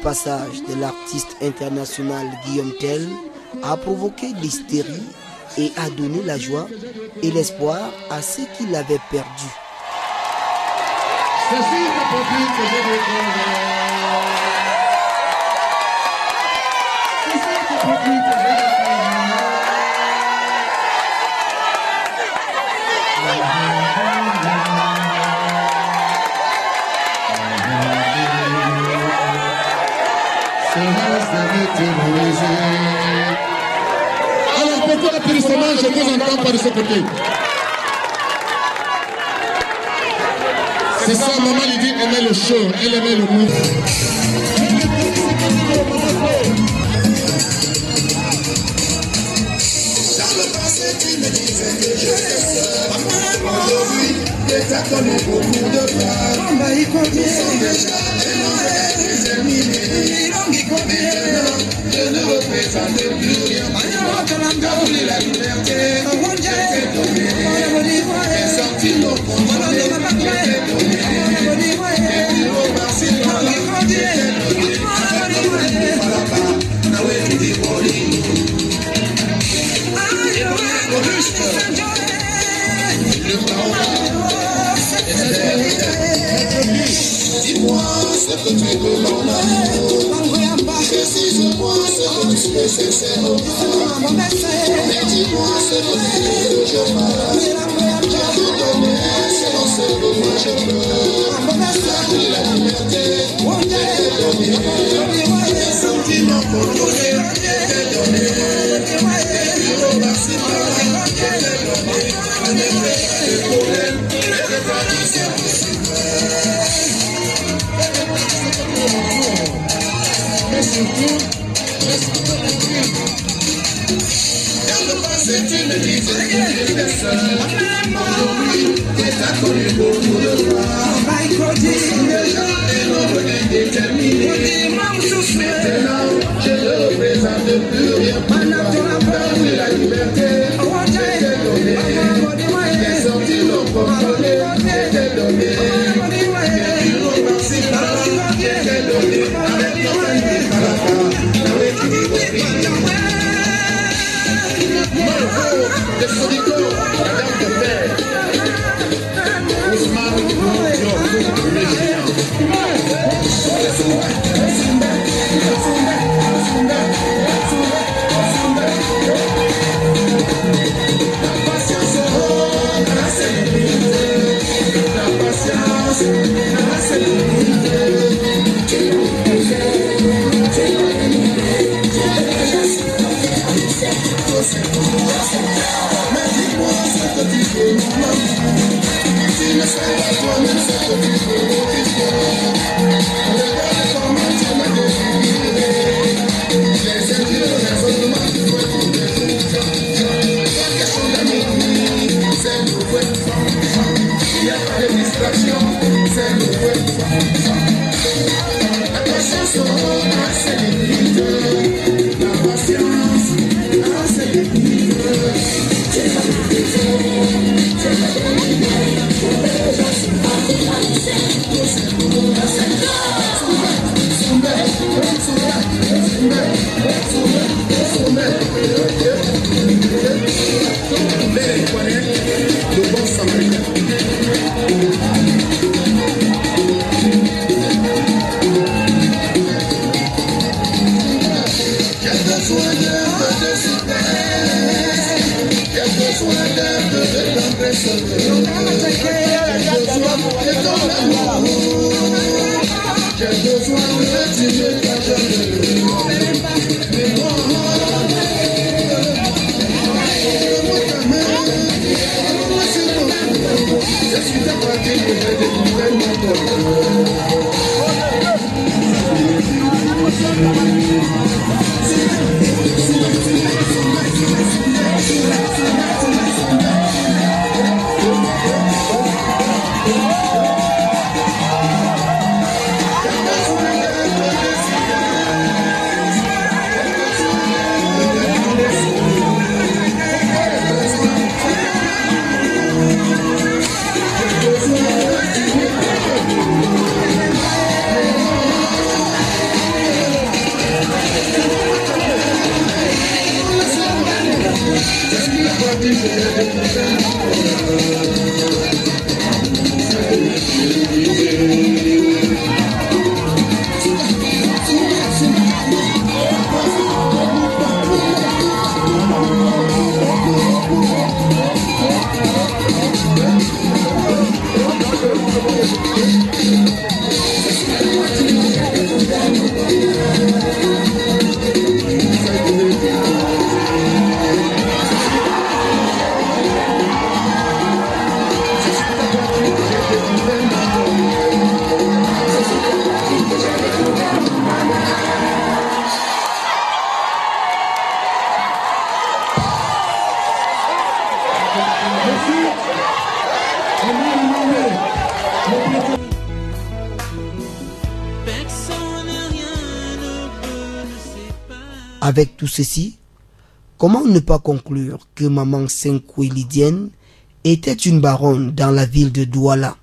passage de l'artiste international Guillaume Tell a provoqué l'hystérie et a donné la joie et l'espoir à ceux qui l'avaient perdu. Alors pourquoi applaudissements, je ne vous entends pas de ce côté? C'est ça, maman Lydie aimait le show, elle aimait le move. Dans le passé, tu me disais que j'étais seul. Aujourd'hui, tu as connu beaucoup de femmes. Nous sommes déjà terminés. Maintenant, je ne représente plus rien. T'as voulu la liberté, je t'ai donné. Les sentiments contrôlés, je t'ai donné. Les bureaux par-ci par-là, je t'ai donné. Là-bas, là où tu dis Pauline. Dis-moi ce que tu veux mon amour. Précise-moi ce que tu veux sincèrement. Mais dis-moi ce que tu veux que je fasse. Je te donne selon ce que moi je veux. La liberté, je t'ai donné. Les sentiments contrôlés, je t'ai donné. Les bureaux par-ci par-là, je t'ai donné. On est prêt à des problèmes, je t'ai donné, c'est possible. Mais surtout, dans le passé, tu me disais que j'étais seul. Aujourd'hui, tu as connu beaucoup de femmes. Nous sommes déjà un homme indéterminé. Maintenant, je ne représente plus rien. T'as voulu la liberté, je t'ai donné. Les sentiments contrôlés, je t'ai donné. Les bureaux par-ci par-là, je t'ai donné. Avec ton ami Kalaka, avec qui tu Marco, de Sodico, la dame de père. Ousmane, la patience, c'est limité. La patience, c'est limité. Mais dis-moi ce que tu veux, mon amour. Tu ne sais pas toi-même ce que tu veux, mon fils. Regarde comment tu m'as défini. Les indieux, les raisonnements, tu dois trouver tout. Pas question d'amis, c'est nouveau. Il n'y a pas de distraction, c'est nouveau. La patience a ses limites. La patience a ses limites. Le bon samaritain. Quel besoin de souplesse, quel besoin de tendresse, quel besoin de ton amour, quel besoin de Dieu ta jeune. Mais moi, je suis ta partie pour te délivrer mon cœur. Avec tout ceci, comment ne pas conclure que maman Senkwe Lydienne était une baronne dans la ville de Douala?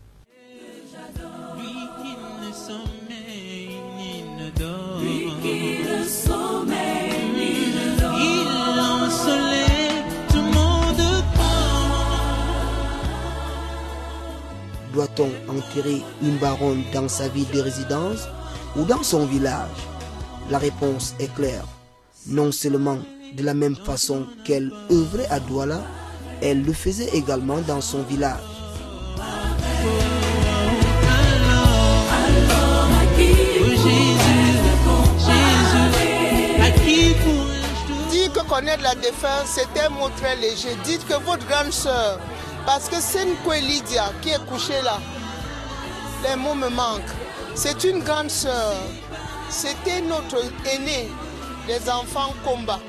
Doit-on enterrer une baronne dans sa ville de résidence ou dans son village? La réponse est claire. Non seulement de la même façon qu'elle œuvrait à Douala, elle le faisait également dans son village. Dire que connaître la défunte, c'était un mot très léger. Dites que votre grande sœur, parce que Senkwe Lydia qui est couchée là, les mots me manquent. C'est une grande sœur. C'était notre aînée, les enfants combat.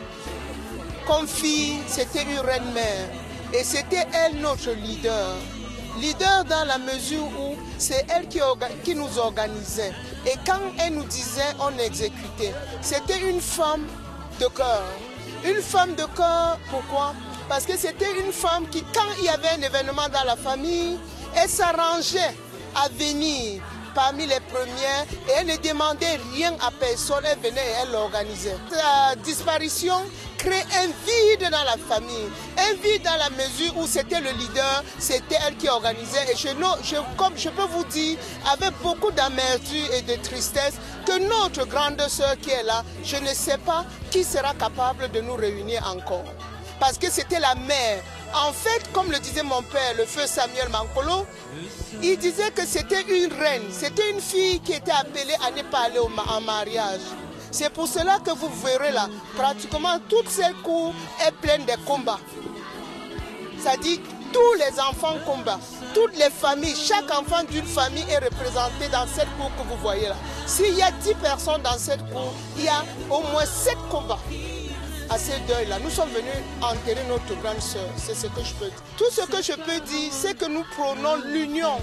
Comme fille, c'était une reine-mère. Et c'était elle notre leader. Leader dans la mesure où c'est elle qui nous organisait. Et quand elle nous disait, on exécutait. C'était une femme de cœur. Une femme de cœur, pourquoi? Parce que c'était une femme qui, quand il y avait un événement dans la famille, elle s'arrangeait à venir parmi les premières et elle ne demandait rien à personne, elle venait et elle l'organisait. La disparition crée un vide dans la famille, un vide dans la mesure où c'était le leader, c'était elle qui organisait. Et comme je peux vous dire, avec beaucoup d'amertume et de tristesse, que notre grande sœur qui est là, je ne sais pas qui sera capable de nous réunir encore. Parce que c'était la mère. En fait, comme le disait mon père, le feu Samuel Mankolo, il disait que c'était une reine, c'était une fille qui était appelée à ne pas aller en mariage. C'est pour cela que vous verrez là, pratiquement toutes ces cours est pleine de combats. C'est-à-dire tous les enfants combattent, toutes les familles, chaque enfant d'une famille est représenté dans cette cour que vous voyez là. S'il y a 10 personnes dans cette cour, il y a au moins 7 combats. À ces deuils-là, nous sommes venus enterrer notre grande sœur, c'est ce que je peux dire. Tout ce que je peux dire, c'est que nous prônons l'union.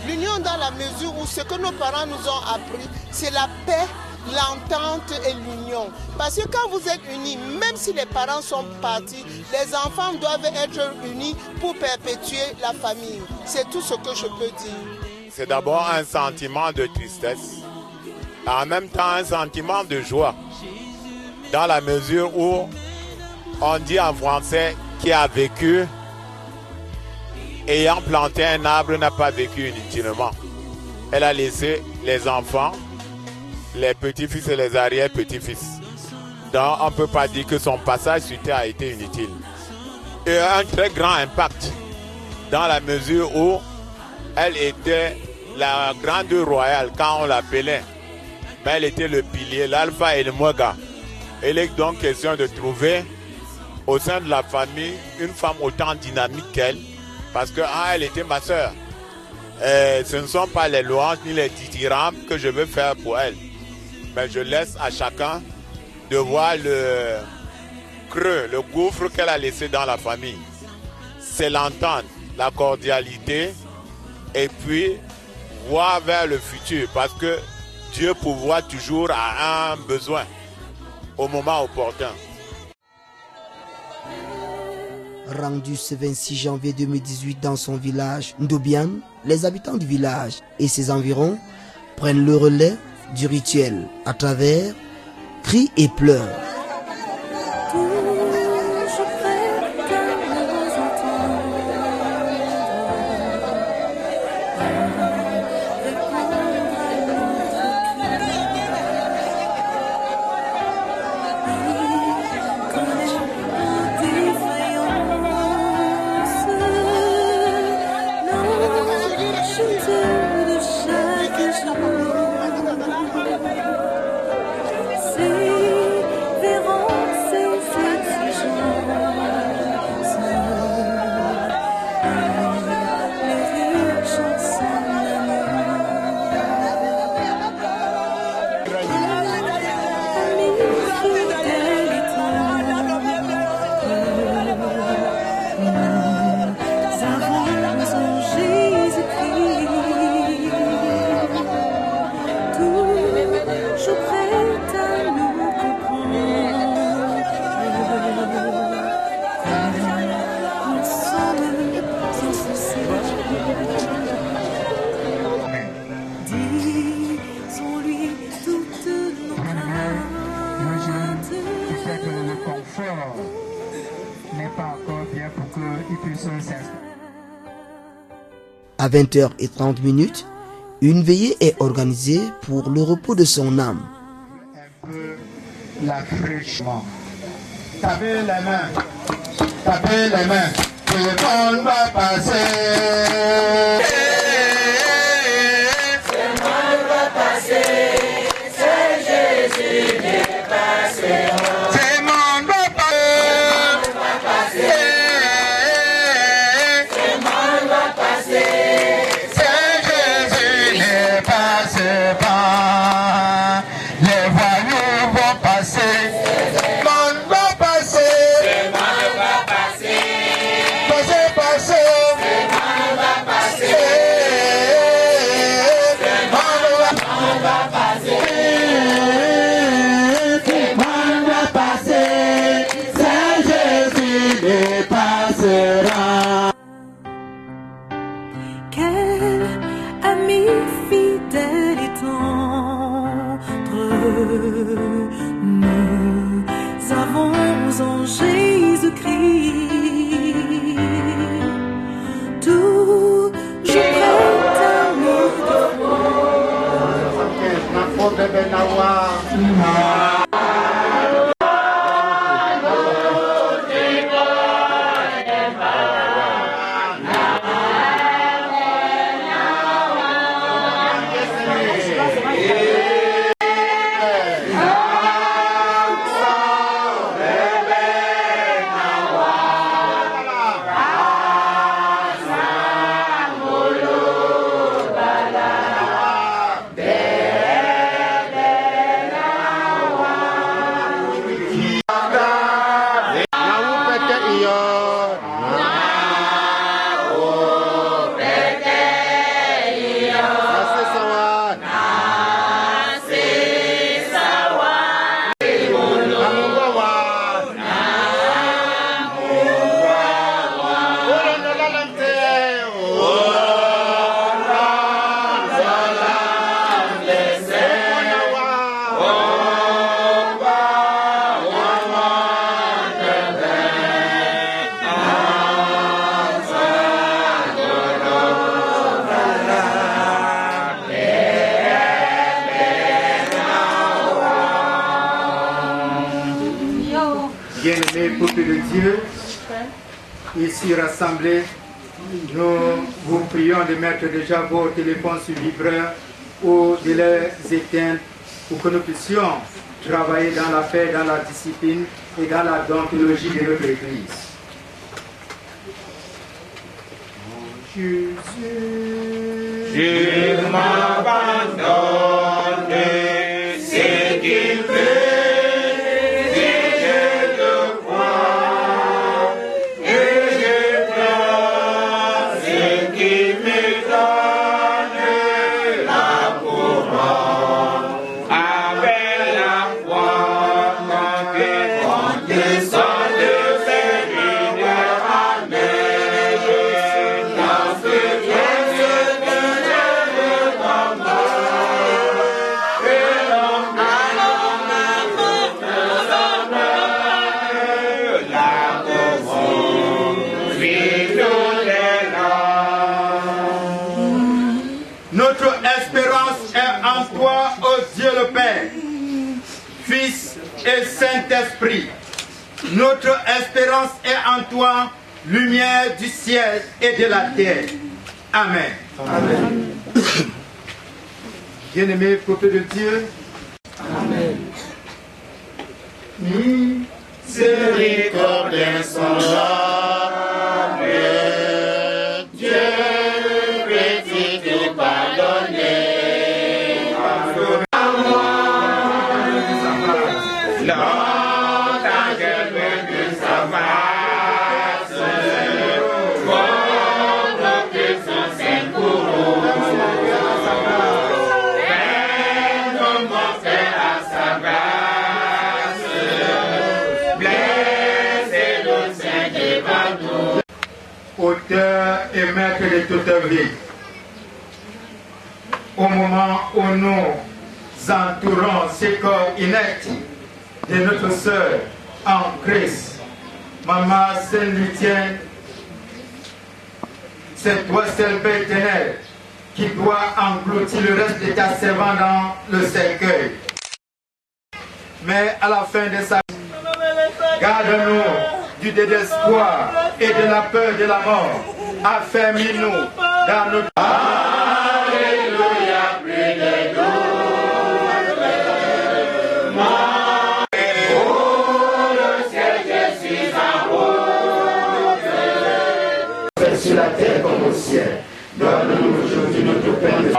L'union dans la mesure où ce que nos parents nous ont appris, c'est la paix, l'entente et l'union. Parce que quand vous êtes unis, même si les parents sont partis, les enfants doivent être unis pour perpétuer la famille. C'est tout ce que je peux dire. C'est d'abord un sentiment de tristesse, en même temps un sentiment de joie. Dans la mesure où on dit en français qui a vécu, ayant planté un arbre, n'a pas vécu inutilement. Elle a laissé les enfants, les petits-fils et les arrière-petits-fils. Donc on ne peut pas dire que son passage sur terre a été inutile. Et un très grand impact dans la mesure où elle était la grande royale quand on l'appelait. Mais elle était le pilier, l'alpha et le omega. Il est donc question de trouver au sein de la famille une femme autant dynamique qu'elle, parce que elle était ma soeur. Ce ne sont pas les louanges ni les dithyrambies que je veux faire pour elle, mais je laisse à chacun de voir le creux, le gouffre qu'elle a laissé dans la famille. C'est l'entente, la cordialité, et puis voir vers le futur, parce que Dieu pourvoit toujours à un besoin au moment opportun. Rendu ce 26 janvier 2018 dans son village Ndobian, les habitants du village et ses environs prennent le relais du rituel à travers cris et pleurs. À 20h30, une veillée est organisée pour le repos de son âme. La fraîchement. Tapez les mains. Tapez les mains. Tout le monde va passer. Ce monde va passer. C'est Jésus qui est passé. Ce monde va passer. Ce monde va passer. C'est Jésus ne passe pas. Les voyous vont passer. Le monde va passer. Ce monde va passer. Passer, passer. Ce monde va passer. Ce monde va passer. Ce monde va passer. C'est Jésus ne passera. Quel ami fidèle et tendre nous avons en Jésus-Christ, toujours prêt à nous Bien-aimés peuple de Dieu, ici rassemblés, nous vous prions de mettre déjà vos téléphones sur vibreur ou de les éteindre pour que nous puissions travailler dans la paix, dans la discipline et dans la déontologie de notre Église. Jésus m'abandonne, c'est qu'il fait, et je le crois, et je prends ce qu'il me donne, la couronne, avec la foi, quand descend de ses rivières, amen, dans ce Notre espérance est en toi, ô Dieu le Père, Fils et Saint-Esprit. Notre espérance est en toi, lumière du ciel et de la terre. Amen. Amen. Bien-aimé peuple de Dieu. Amen. Miséricorde son âme, Dieu peut-il te pardonner? Longtemps je veux que ça passe, contre que son saint courroux, peine mon frère à sa grâce, blessé le saint devant nous. Auteur et maître de toute vie, au moment où nous entourons ce corps inerte de notre sœur en Christ, Maman Saint-Lucienne, c'est toi seul, Père éternel, qui doit engloutir le reste de ta servante dans le cercueil. Mais à la fin de sa vie, garde-nous du désespoir et de la peur de la mort. Affermis-nous dans notre... Alléluia, plus de nous. Sur la terre comme au ciel. Donne-nous aujourd'hui notre pain de...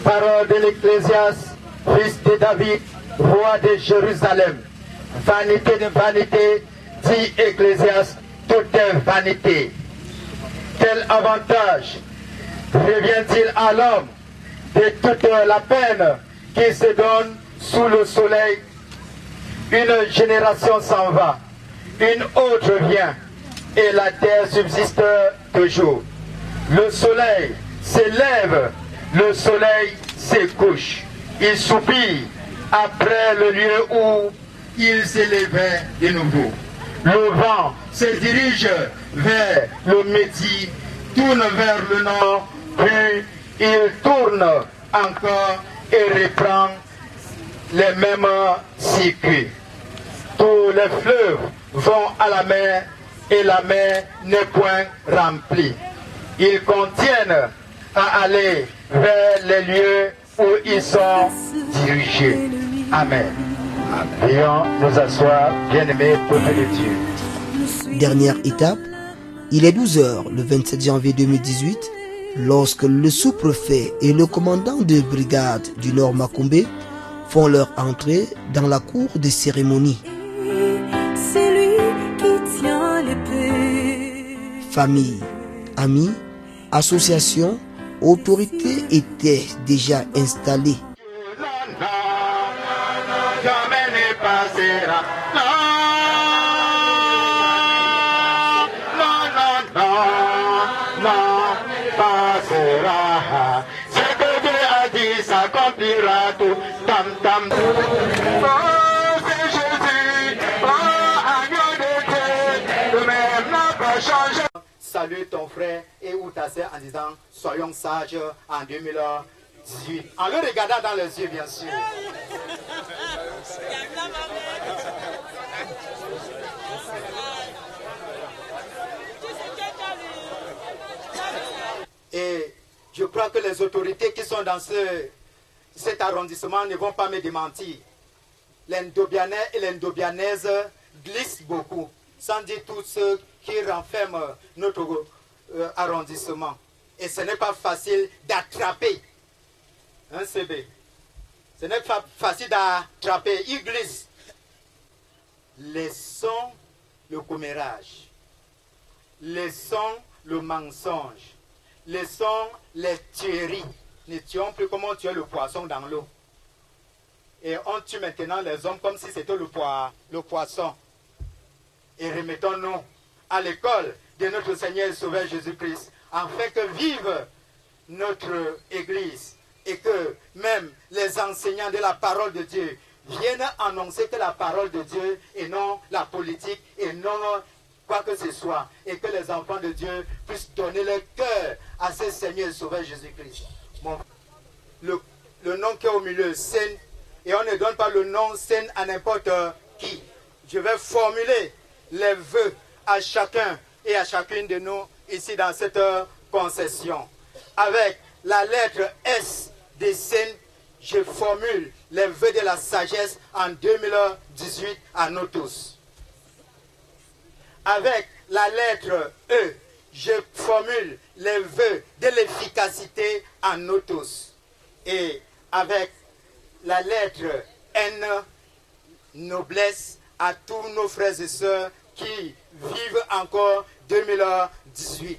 Parole de l'Ecclésiaste, fils de David, roi de Jérusalem. Vanité de vanité, dit Ecclésiaste, tout est vanité. Quel avantage revient-il à l'homme de toute la peine qui se donne sous le soleil? Une génération s'en va, une autre vient, et la terre subsiste toujours. Le soleil s'élève, le soleil se couche. Il soupire après le lieu où il s'élevait de nouveau. Le vent se dirige vers le midi, tourne vers le nord, puis il tourne encore et reprend les mêmes circuits. Tous les fleuves vont à la mer et la mer n'est point remplie. Ils contiennent à aller vers les lieux où ils sont dirigés. Amen. Veuillons nous asseoir, bien-aimés peuple de Dieu. Dernière étape, il est 12h le 27 janvier 2018 lorsque le sous-préfet et le commandant de brigade du Nord Macombé font leur entrée dans la cour de cérémonie. C'est lui qui tient l'épée. Famille, amis, associations, autorités étaient déjà installées. Jamais ne passera. Non, non, non, non, non, passera. Ce que Dieu a dit s'accomplira tout. Tam, tam. Oh, c'est Jésus. Oh, agneau de Dieu. Le même n'a pas changé. Salue ton frère et ou ta sœur en disant soyons sages en 2018. En le regardant dans les yeux, bien sûr. Et je crois que les autorités qui sont dans cet arrondissement ne vont pas me démentir. Les Ndobianais et les Ndobianaises glissent beaucoup, sans dire tous ceux qui renferment notre arrondissement. Et ce n'est pas facile d'attraper un CB. Ce n'est pas facile d'attraper. Il glisse. Laissons le commérage. Laissons le mensonge. Laissons les tueries. Ne tuons plus comme on tuait le poisson dans l'eau. Et on tue maintenant les hommes comme si c'était le poisson. Et remettons-nous à l'école de notre Seigneur et Sauveur Jésus-Christ, afin que vive notre Église et que même les enseignants de la parole de Dieu viennent annoncer que la parole de Dieu et non la politique et non quoi que ce soit, et que les enfants de Dieu puissent donner leur cœur à ce Seigneur et Sauveur Jésus-Christ. Bon, le nom qui est au milieu, Saint, et on ne donne pas le nom Saint à n'importe qui. Je vais formuler les vœux à chacun et à chacune de nous ici dans cette concession. Avec la lettre S des Saints, je formule les vœux de la sagesse en 2018 à nous tous. Avec la lettre E, je formule les vœux de l'efficacité à nous tous. Et avec la lettre N, noblesse à tous nos frères et sœurs qui vivent encore 2018.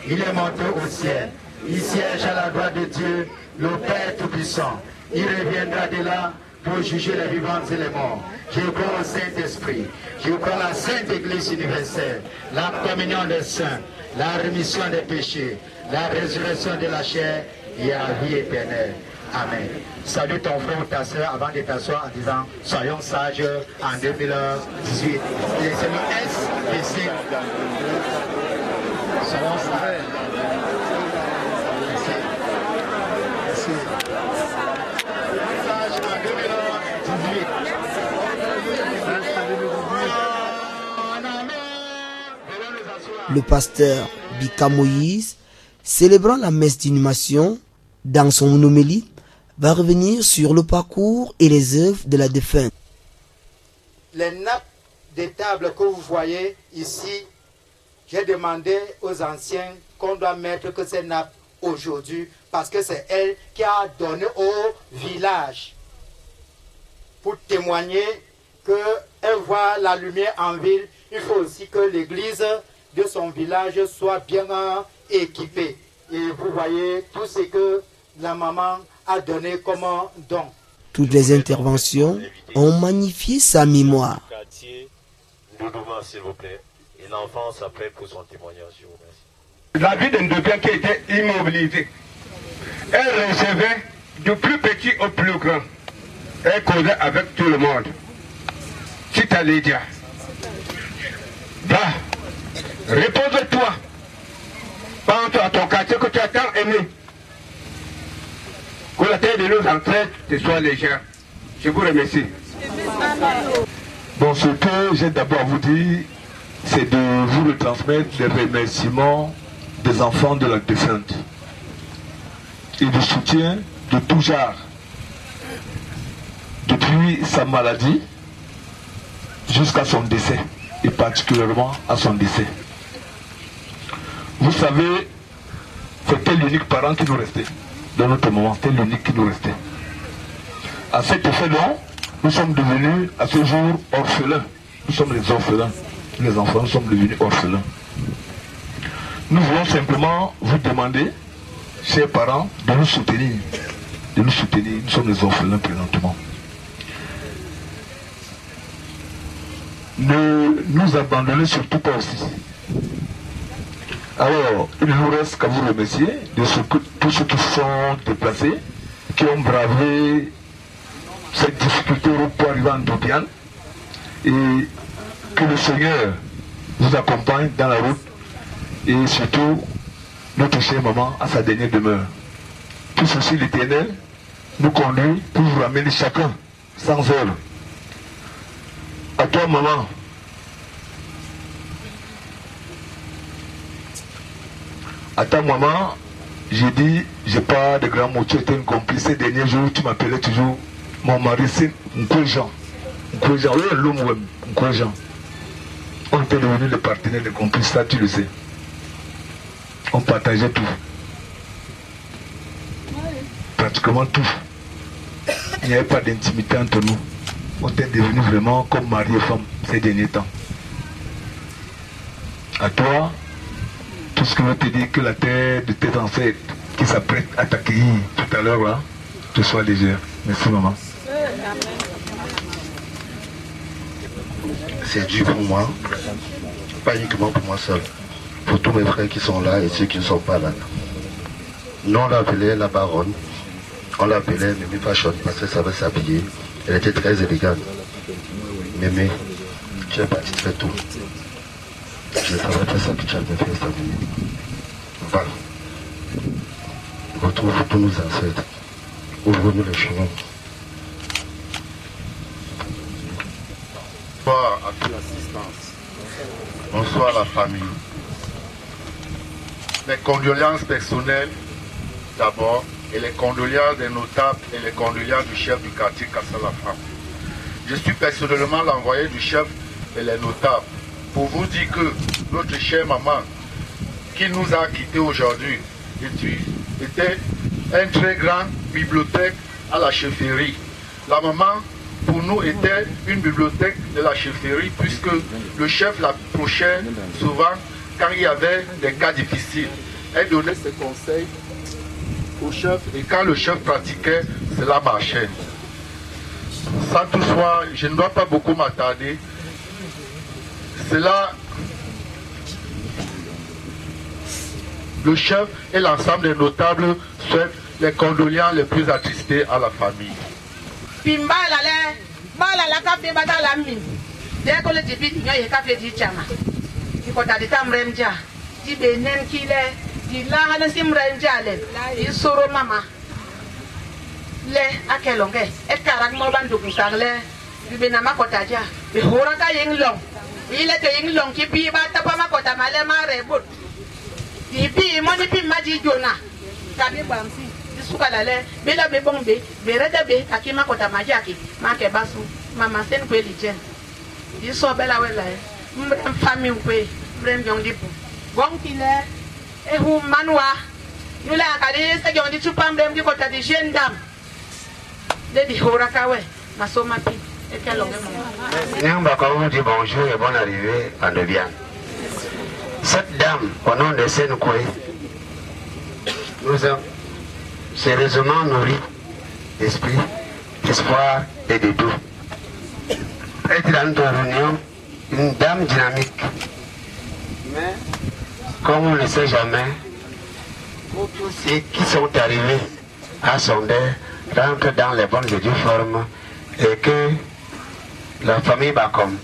Il est monté au ciel. Il siège à la droite de Dieu, le Père Tout-Puissant. Il reviendra de là pour juger les vivants et les morts. Je crois au Saint-Esprit. Je crois à la Sainte Église universelle, la communion des saints, la rémission des péchés, la résurrection de la chair et la vie éternelle. Amen. Salut ton frère ou ta soeur avant de t'asseoir en disant soyons sages en 2018. Et c'est le S et C. Soyons sages. Le pasteur Bika Moïse, célébrant la messe d'inhumation, dans son homélie, va revenir sur le parcours et les œuvres de la défunte. Les nappes des tables que vous voyez ici, j'ai demandé aux anciens qu'on doit mettre que ces nappes aujourd'hui, parce que c'est elle qui a donné au village pour témoigner qu'elle voit la lumière en ville. Il faut aussi que l'église de son village soit bien équipée. Et vous voyez tout ce que la maman a donné comme don. Toutes les interventions ont magnifié sa mémoire. S'il vous plaît. Et l'enfant s'apprête pour son témoignage, je vous remercie. La vie d'un Ndobien qui était immobilisée. Elle recevait du plus petit au plus grand. Elle causait avec tout le monde. Si t'as les dire, va, repose-toi. Pense à ton quartier que tu as tant aimé. Que la terre de nos ancêtres te soit légère. Je vous remercie. Bon, ce que j'ai d'abord à vous dire, c'est de vous retransmettre les remerciements des enfants de la défunte et du soutien de tout genre depuis sa maladie jusqu'à son décès et particulièrement à son décès. Vous savez, c'était l'unique parent qui nous restait dans notre moment, c'était l'unique qui nous restait. À cet effet-là, nous sommes devenus à ce jour orphelins. Nous sommes les orphelins. Les enfants, nous sommes devenus orphelins. Nous voulons simplement vous demander, chers parents, de nous soutenir. De nous soutenir. Nous sommes les orphelins présentement. Ne nous abandonnez surtout pas aussi. Alors, il ne nous reste qu'à vous remercier de tous ceux qui sont déplacés, qui ont bravé cette difficulté pour arriver en Ndobien, et que le Seigneur vous accompagne dans la route et surtout notre chère maman à sa dernière demeure. Tout ceci, l'Éternel nous conduit pour vous ramener chacun sans heure. À toi, maman. À ta maman, j'ai dit, j'ai pas de grands mots, tu étais une complice. Ces derniers jours, tu m'appelais toujours mon mari, c'est Nkwejan. Nkwejan, oui, l'homme, Nkwejan. On était devenus les partenaires, les complices, ça tu le sais. On partageait tout. Pratiquement tout. Il n'y avait pas d'intimité entre nous. On était devenus vraiment comme mari et femme ces derniers temps. À toi, tout ce que je te dis, que la terre de tes ancêtres qui s'apprête à t'accueillir tout à l'heure, là, te soit légère. Merci maman. C'est dur pour moi, pas uniquement pour moi seul, pour tous mes frères qui sont là et ceux qui ne sont pas là. Nous on l'appelait la baronne, on l'appelait Mémé Fashion parce qu'elle savait s'habiller, elle était très élégante. Mémé, tu es parti très tôt. Je ne savais pas ça que tu avais fait ça. Va, retrouve tous nos ancêtres, ouvre-nous les chemins. Bonsoir à toute l'assistance. Bonsoir à la famille. Mes condoléances personnelles d'abord, et les condoléances des notables et les condoléances du chef du quartier Kassalafa. Je suis personnellement l'envoyé du chef et les notables pour vous dire que notre chère maman qui nous a quittés aujourd'hui était un très grand bibliothèque à la chefferie. La maman pour nous était une bibliothèque de la chefferie puisque le chef l'approchait souvent quand il y avait des cas difficiles, elle donnait ses conseils au chef et quand le chef pratiquait, cela marchait. Sans toutefois, je ne dois pas beaucoup m'attarder. Cela, le chef et l'ensemble des notables souhaitent les condoléances les plus attristés à la famille. Le akelonge e karak mo bandu kusagle bibena makota ja be horaka yenglong ile to yenglong ki bi ba tapa makota male mare but di bi mo ni bi maji jona kabi bamsi isuka lale be la be bombe be reda be akima kota majaki make basu mama sen ko elijen di so bela wela mbrem fami kwe mbrem jong dipu gong kile e hu manwa nula akade se jong di chupa mbrem di kota di jendam. Nyambaka dit bonjour et bonne arrivée à Ndobian. Cette dame, au nom de Senkwe, nous sommes sérieusement nourris d'esprit, d'espoir et de doux. Elle est dans notre réunion une dame dynamique. Mais, comme on ne sait jamais, tous ceux qui sont arrivés à Sondé rentre dans les bonnes et dues formes et que la famille Bakom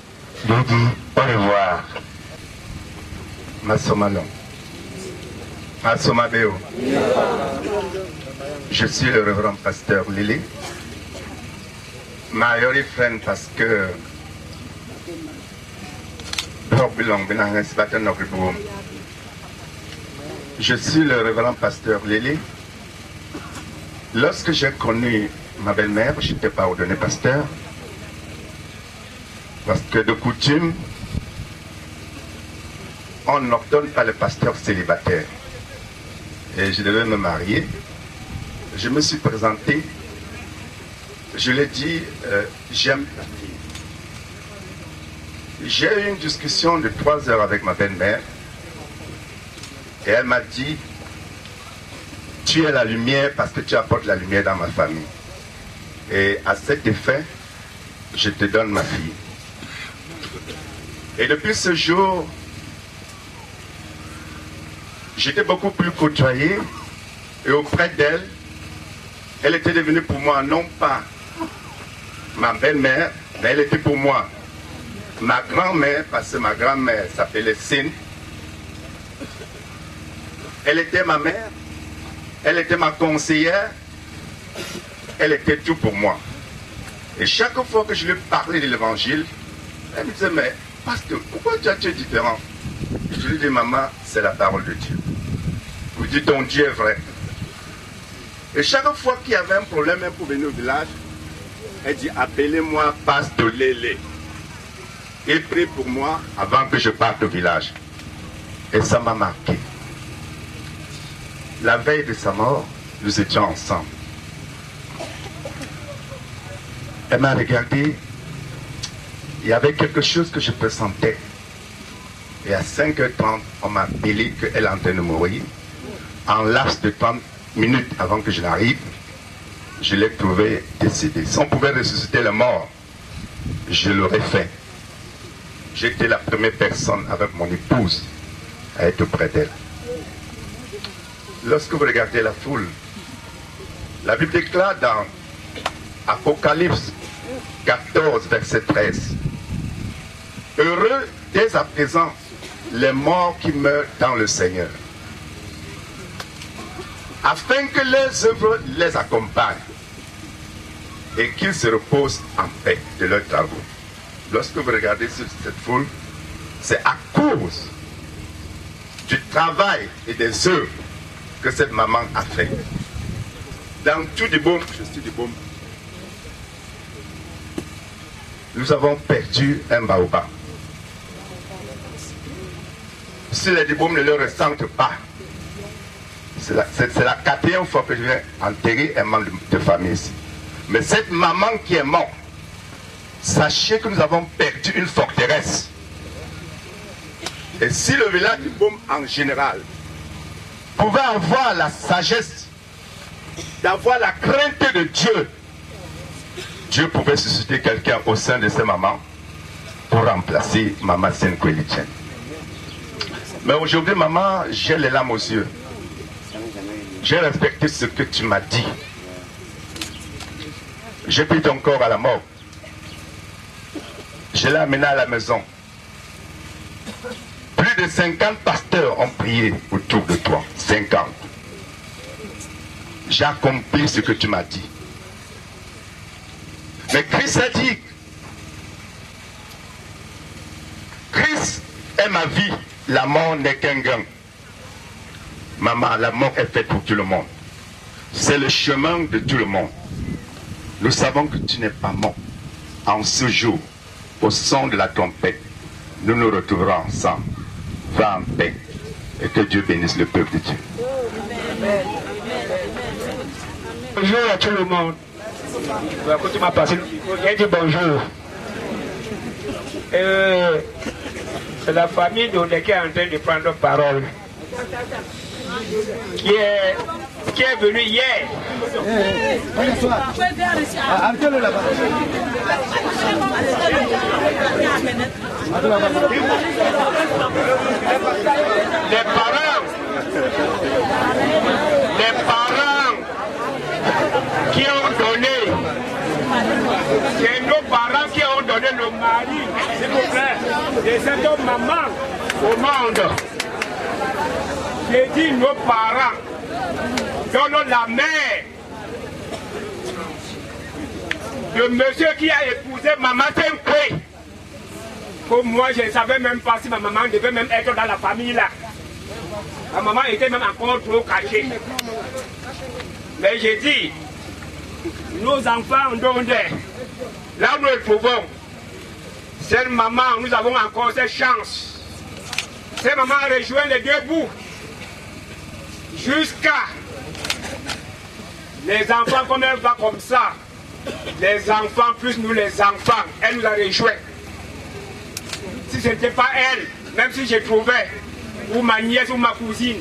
lui dit au revoir. Massomalon. Massomabeo. Je suis le révérend pasteur Lili. Maïori friend parce que je suis le révérend pasteur Lili. Lorsque j'ai connu ma belle-mère, je n'étais pas ordonné pasteur. Parce que de coutume, on n'ordonne pas le pasteur célibataire. Et je devais me marier. Je me suis présenté. Je l'ai dit, j'aime la fille. J'ai eu une discussion de 3 heures avec ma belle-mère. Et elle m'a dit, tu es la lumière parce que tu apportes la lumière dans ma famille. Et à cet effet, je te donne ma fille. Et depuis ce jour, j'étais beaucoup plus côtoyé. Et auprès d'elle, elle était devenue pour moi non pas ma belle-mère, mais elle était pour moi ma grand-mère, parce que ma grand-mère s'appelait Sin. Elle était ma mère. Elle était ma conseillère, elle était tout pour moi. Et chaque fois que je lui parlais de l'évangile, elle me disait, mais pasteur, pourquoi tu es différent? Je lui dis, maman, c'est la parole de Dieu. Vous dites, ton Dieu est vrai. Et chaque fois qu'il y avait un problème pour venir au village, elle dit, appelez-moi pasteur Lélé. Il prie pour moi avant que je parte au village. Et ça m'a marqué. La veille de sa mort, nous étions ensemble. Elle m'a regardé. Il y avait quelque chose que je pressentais. Et à 5h30, on m'a appelé qu'elle est en train de mourir. En laps de 30 minutes avant que je n'arrive, je l'ai trouvée décédée. Si on pouvait ressusciter le mort, je l'aurais fait. J'étais la première personne avec mon épouse à être près d'elle. Lorsque vous regardez la foule, la Bible déclare dans Apocalypse 14, verset 13, « Heureux dès à présent les morts qui meurent dans le Seigneur, afin que leurs œuvres les accompagnent et qu'ils se reposent en paix de leurs travaux. » Lorsque vous regardez cette foule, c'est à cause du travail et des œuvres que cette maman a fait. Dans tout du baume, je suis du baume, nous avons perdu un baobab. Si les Dibômes ne le ressentent pas, c'est la 4e fois que je viens enterrer un membre de famille ici. Mais cette maman qui est morte, sachez que nous avons perdu une forteresse. Et si le village du Baume en général pouvait avoir la sagesse d'avoir la crainte de Dieu, Dieu pouvait susciter quelqu'un au sein de ces mamans pour remplacer Maman Senkwe Litien. Mais aujourd'hui, maman, j'ai les larmes aux yeux. J'ai respecté ce que tu m'as dit. J'ai pris ton corps à la mort. Je l'ai amené à la maison. Plus de 50 pasteurs ont prié autour de toi. 50. J'ai accompli ce que tu m'as dit. Mais Christ a dit, Christ est ma vie, la mort n'est qu'un gain. Maman, la mort est faite pour tout le monde. C'est le chemin de tout le monde. Nous savons que tu n'es pas mort. En ce jour, au son de la trompette, nous nous retrouverons ensemble. Va en paix et que Dieu bénisse le peuple de Dieu. Bonjour à tout le monde. Quand tu m'as passé, j'ai dit bonjour. C'est la famille de qui est en train de prendre parole. Qui est venu hier. Les parents qui ont donné, c'est nos parents qui ont donné le mari, s'il vous plaît, de cette maman au monde. J'ai dit nos parents donnent la mère de monsieur qui a épousé Maman Senkwe. Comme moi, je ne savais même pas si ma maman devait même être dans la famille là. Ma maman était même encore trop cachée. Mais j'ai dit, nos enfants d'onde, là où nous les trouvons, cette maman, nous avons encore cette chance. Cette maman a rejoint les deux bouts. Jusqu'à les enfants, comme elle va comme ça, les enfants plus nous les enfants, elle nous a rejoint. Si ce n'était pas elle, même si je trouvais, ou ma nièce ou ma cousine,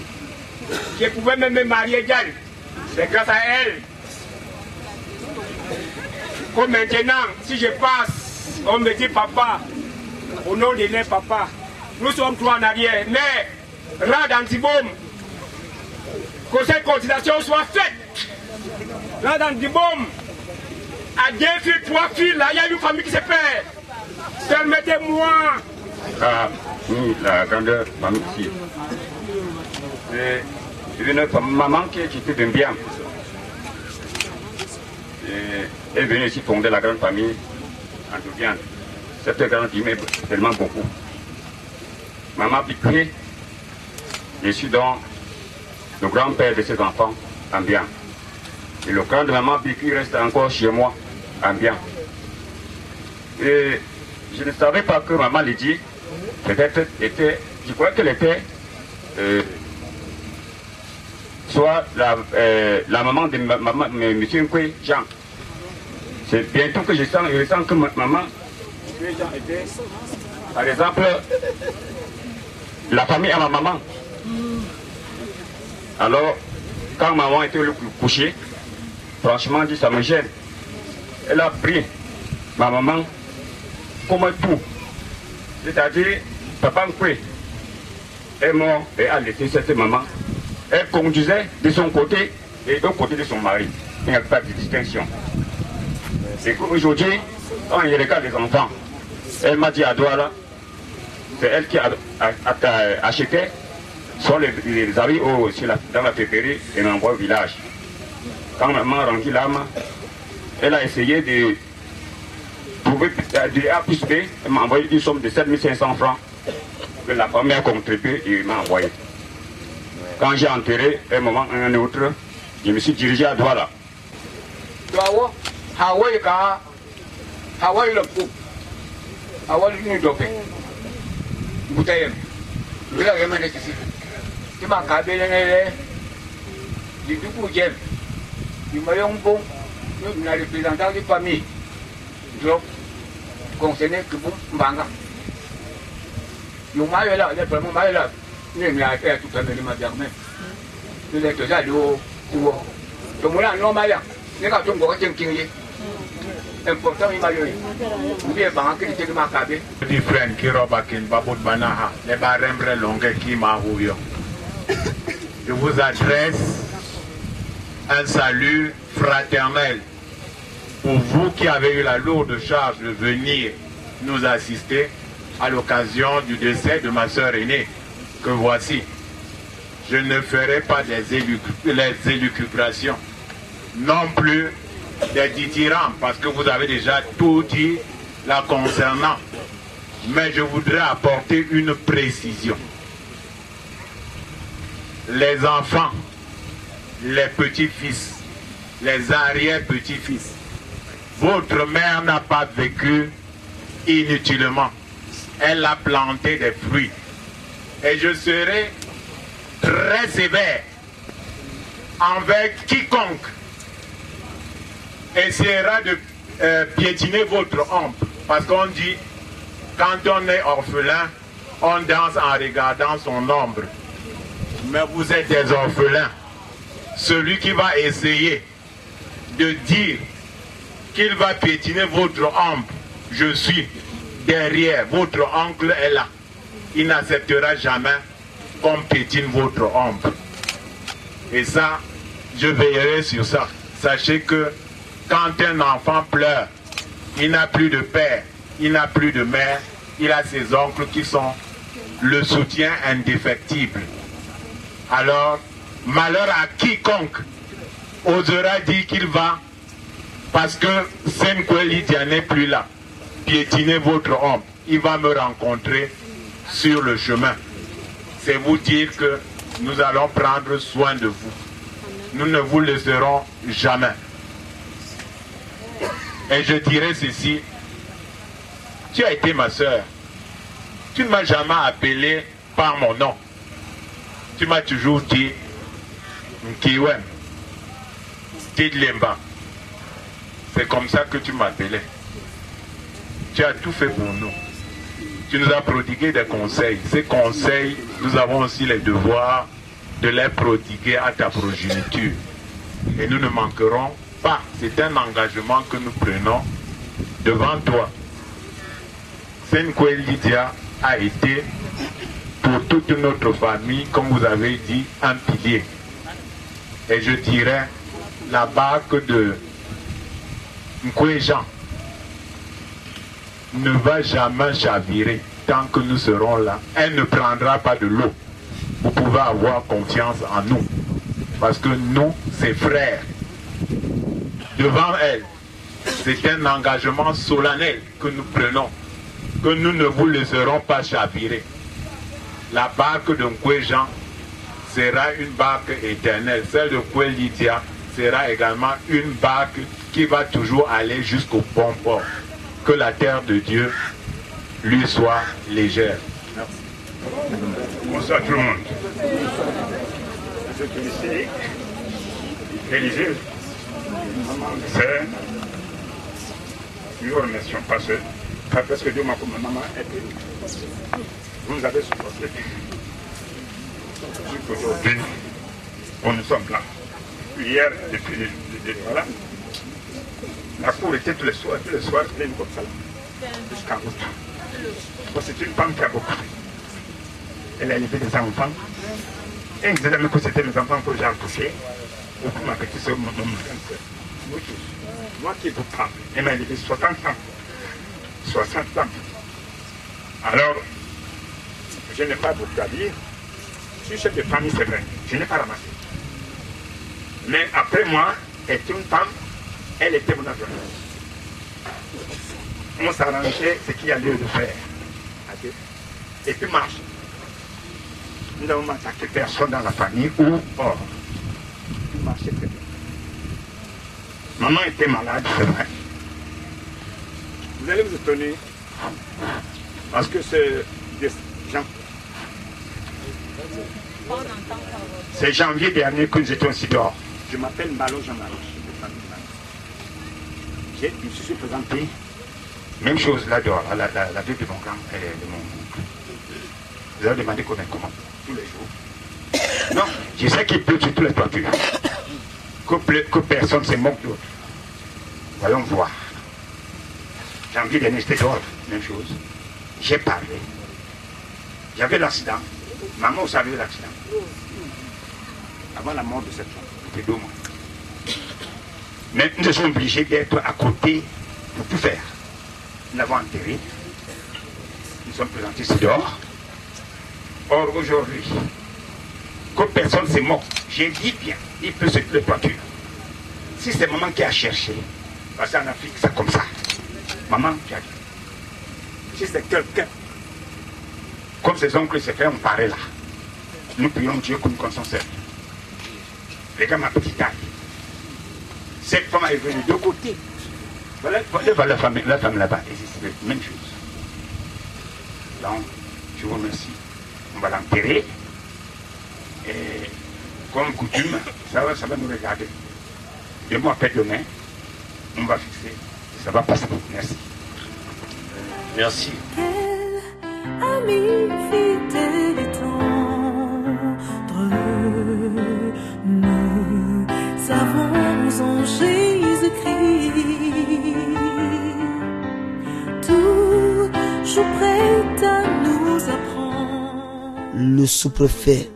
je pouvais même me marier d'elle. C'est grâce à elle. Comme maintenant, si je passe, on me dit papa, au nom de l'air papa, nous sommes trois en arrière, mais Rad Antiboum, que cette cotisation soit faite. Rad Antiboum a 2 filles, 3 filles, là, il y a une famille qui se perd. Permettez-moi. Ah, oui, la grandeur famille ici. C'est une maman qui était d'un bien. Elle est venue ici fonder la grande famille en Doubiane. Cette grande famille est tellement beaucoup. Maman Piqué, je suis donc le grand-père de ses enfants en bien. Et le grand de maman Piqué reste encore chez moi en bien. Et je ne savais pas que maman Lydie, peut-être était, je crois qu'elle était soit la maman de M. Nkwe Jean. C'est bientôt que je sens que maman Jean était, par exemple, la famille à ma maman. Alors, quand maman était couchée, franchement dit ça me gêne. Elle a pris ma maman comme un tout. C'est-à-dire, papa Nkwe est mort et a laissé cette maman. Elle conduisait de son côté et de côté de son mari. Il n'y a pas de distinction. Et qu'aujourd'hui, quand il regarde les enfants, elle m'a dit à Douala, c'est elle qui a acheté, sont les avis dans la pépérie et m'envoie au village. Quand maman rendit l'âme, elle a essayé de trouver du A plus B, elle m'a envoyé une somme de 7500 francs que la famille a contribué et m'a envoyé. Quand j'ai enterré un moment, un autre, je me suis dirigé à Douala. Hawaii le coup. Hawaii le dopé. Bouteille. Je l'ai ramené ici. Tu m'as cabé du coup, j'aime. Il m'a dit un bon, nous avons représentant de famille. Je concerné que vous, Mbanga. Yo mayo là, les vraiment mayo là. Ni mi a fait tout ça de ma germain. Ni les que ça do ou. To mo là non mayo. Ni ka to ngo chen king yi. Important il mayo. Ou bien ba que te ma kabe. Different qui roba kin babut banaha. Les barembre longue qui ma huyo. Je vous adresse un salut fraternel pour vous qui avez eu la lourde charge de venir nous assister à l'occasion du décès de ma sœur aînée, que voici. Je ne ferai pas les élucubrations, non plus des dithyrambies, parce que vous avez déjà tout dit la concernant. Mais je voudrais apporter une précision. Les enfants, les petits-fils, les arrière-petits-fils, votre mère n'a pas vécu inutilement. Elle a planté des fruits. Et je serai très sévère envers quiconque essaiera de piétiner votre ombre. Parce qu'on dit, quand on est orphelin, on danse en regardant son ombre. Mais vous êtes des orphelins. Celui qui va essayer de dire qu'il va piétiner votre ombre, je suis derrière, votre oncle est là. Il n'acceptera jamais qu'on piétine votre ombre. Et ça, je veillerai sur ça. Sachez que quand un enfant pleure, il n'a plus de père, il n'a plus de mère, il a ses oncles qui sont le soutien indéfectible. Alors, malheur à quiconque osera dire qu'il va, parce que Senkwe Lydia n'est plus là, piétiner votre ombre. Il va me rencontrer sur le chemin. C'est vous dire que nous allons prendre soin de vous. Nous ne vous laisserons jamais. Et je dirai ceci, tu as été ma soeur. Tu ne m'as jamais appelé par mon nom. Tu m'as toujours dit Nkiwem, Tidlemba. C'est comme ça que tu m'appelais. Tu as tout fait pour nous. Tu nous as prodigué des conseils. Ces conseils, nous avons aussi le devoir de les prodiguer à ta progéniture. Et nous ne manquerons pas. C'est un engagement que nous prenons devant toi. Senkwe Lydia a été, pour toute notre famille, comme vous avez dit, un pilier. Et je dirais, la barque de Nkwejan ne va jamais chavirer tant que nous serons là. Elle ne prendra pas de l'eau. Vous pouvez avoir confiance en nous. Parce que nous, ses frères, devant elle, c'est un engagement solennel que nous prenons, que nous ne vous laisserons pas chavirer. La barque de Nkwejan sera une barque éternelle. Celle de Nkwe Lydia sera également une barque qui va toujours aller jusqu'au bon port. Que la terre de Dieu lui soit légère. Merci. Bonsoir tout le monde. Je suis ici, Élisée, c'est nous vous remercions parce que Dieu m'a comme maman était. Vous nous avez supporté. Aujourd'hui, nous sommes là. Hier, depuis voilà. La cour était tous les soirs pleine comme ça, jusqu'à autant. C'est une femme qui a beaucoup fait. Elle a élevé des enfants. Et elle disait que c'était les enfants que j'ai accouchés. Ou pour ma petite soeur, mon frère. Moi qui vous parle, elle m'a élevé 60 ans. 60 ans. Alors, je n'ai pas beaucoup à dire. Je suis chef de famille, c'est vrai. Je n'ai pas ramassé. Mais après moi, elle était une femme. Elle était mon adjointe. On s'arrangeait ce qu'il y a lieu de faire. Et puis marche. Nous n'avons attaqué personne dans la famille ou hors. Nous marchait très bien. Maman était malade, c'est vrai. Vous allez vous étonner. Parce que c'est c'est janvier dernier que nous étions ici dehors. Je m'appelle Malo Jean Malo. Je me suis présenté, même chose là dehors, à la vie de mon grand et de mon oncle. Vous leur demandez qu'on est comment? Tous les jours. Non, je sais qu'il pleut sur tous les toitures. Que personne ne se moque d'autre. Voyons voir. Janvier dernier, j'étais dehors, même chose. J'ai parlé. J'avais l'accident. Maman, vous savez l'accident. Avant la mort de cette femme, c'était 2 mois. Mais nous sommes obligés d'être à côté pour tout faire. Nous l'avons enterré. Nous sommes présentés ici dehors. Or, aujourd'hui, que personne ne se moque, j'ai dit bien, il peut se le toiture. Si c'est maman qui a cherché, parce qu'en Afrique, c'est comme ça. Maman, tu as dit. Si c'est quelqu'un, comme ses oncles et ses frères ont parlé là, nous prions Dieu que nous connaissons seul. Regarde ma petite taille. Cette femme est venue de côté. Voilà la femme là-bas, et c'est la même chose. Donc, je vous remercie. On va l'enterrer. Et comme coutume, ça va nous regarder. Demain après-demain, on va fixer. Ça va passer. Merci. Merci. Ami fidèle et tendre, nous savons en Jésus-Christ, toujours prêt à nous apprendre. Le sous-préfet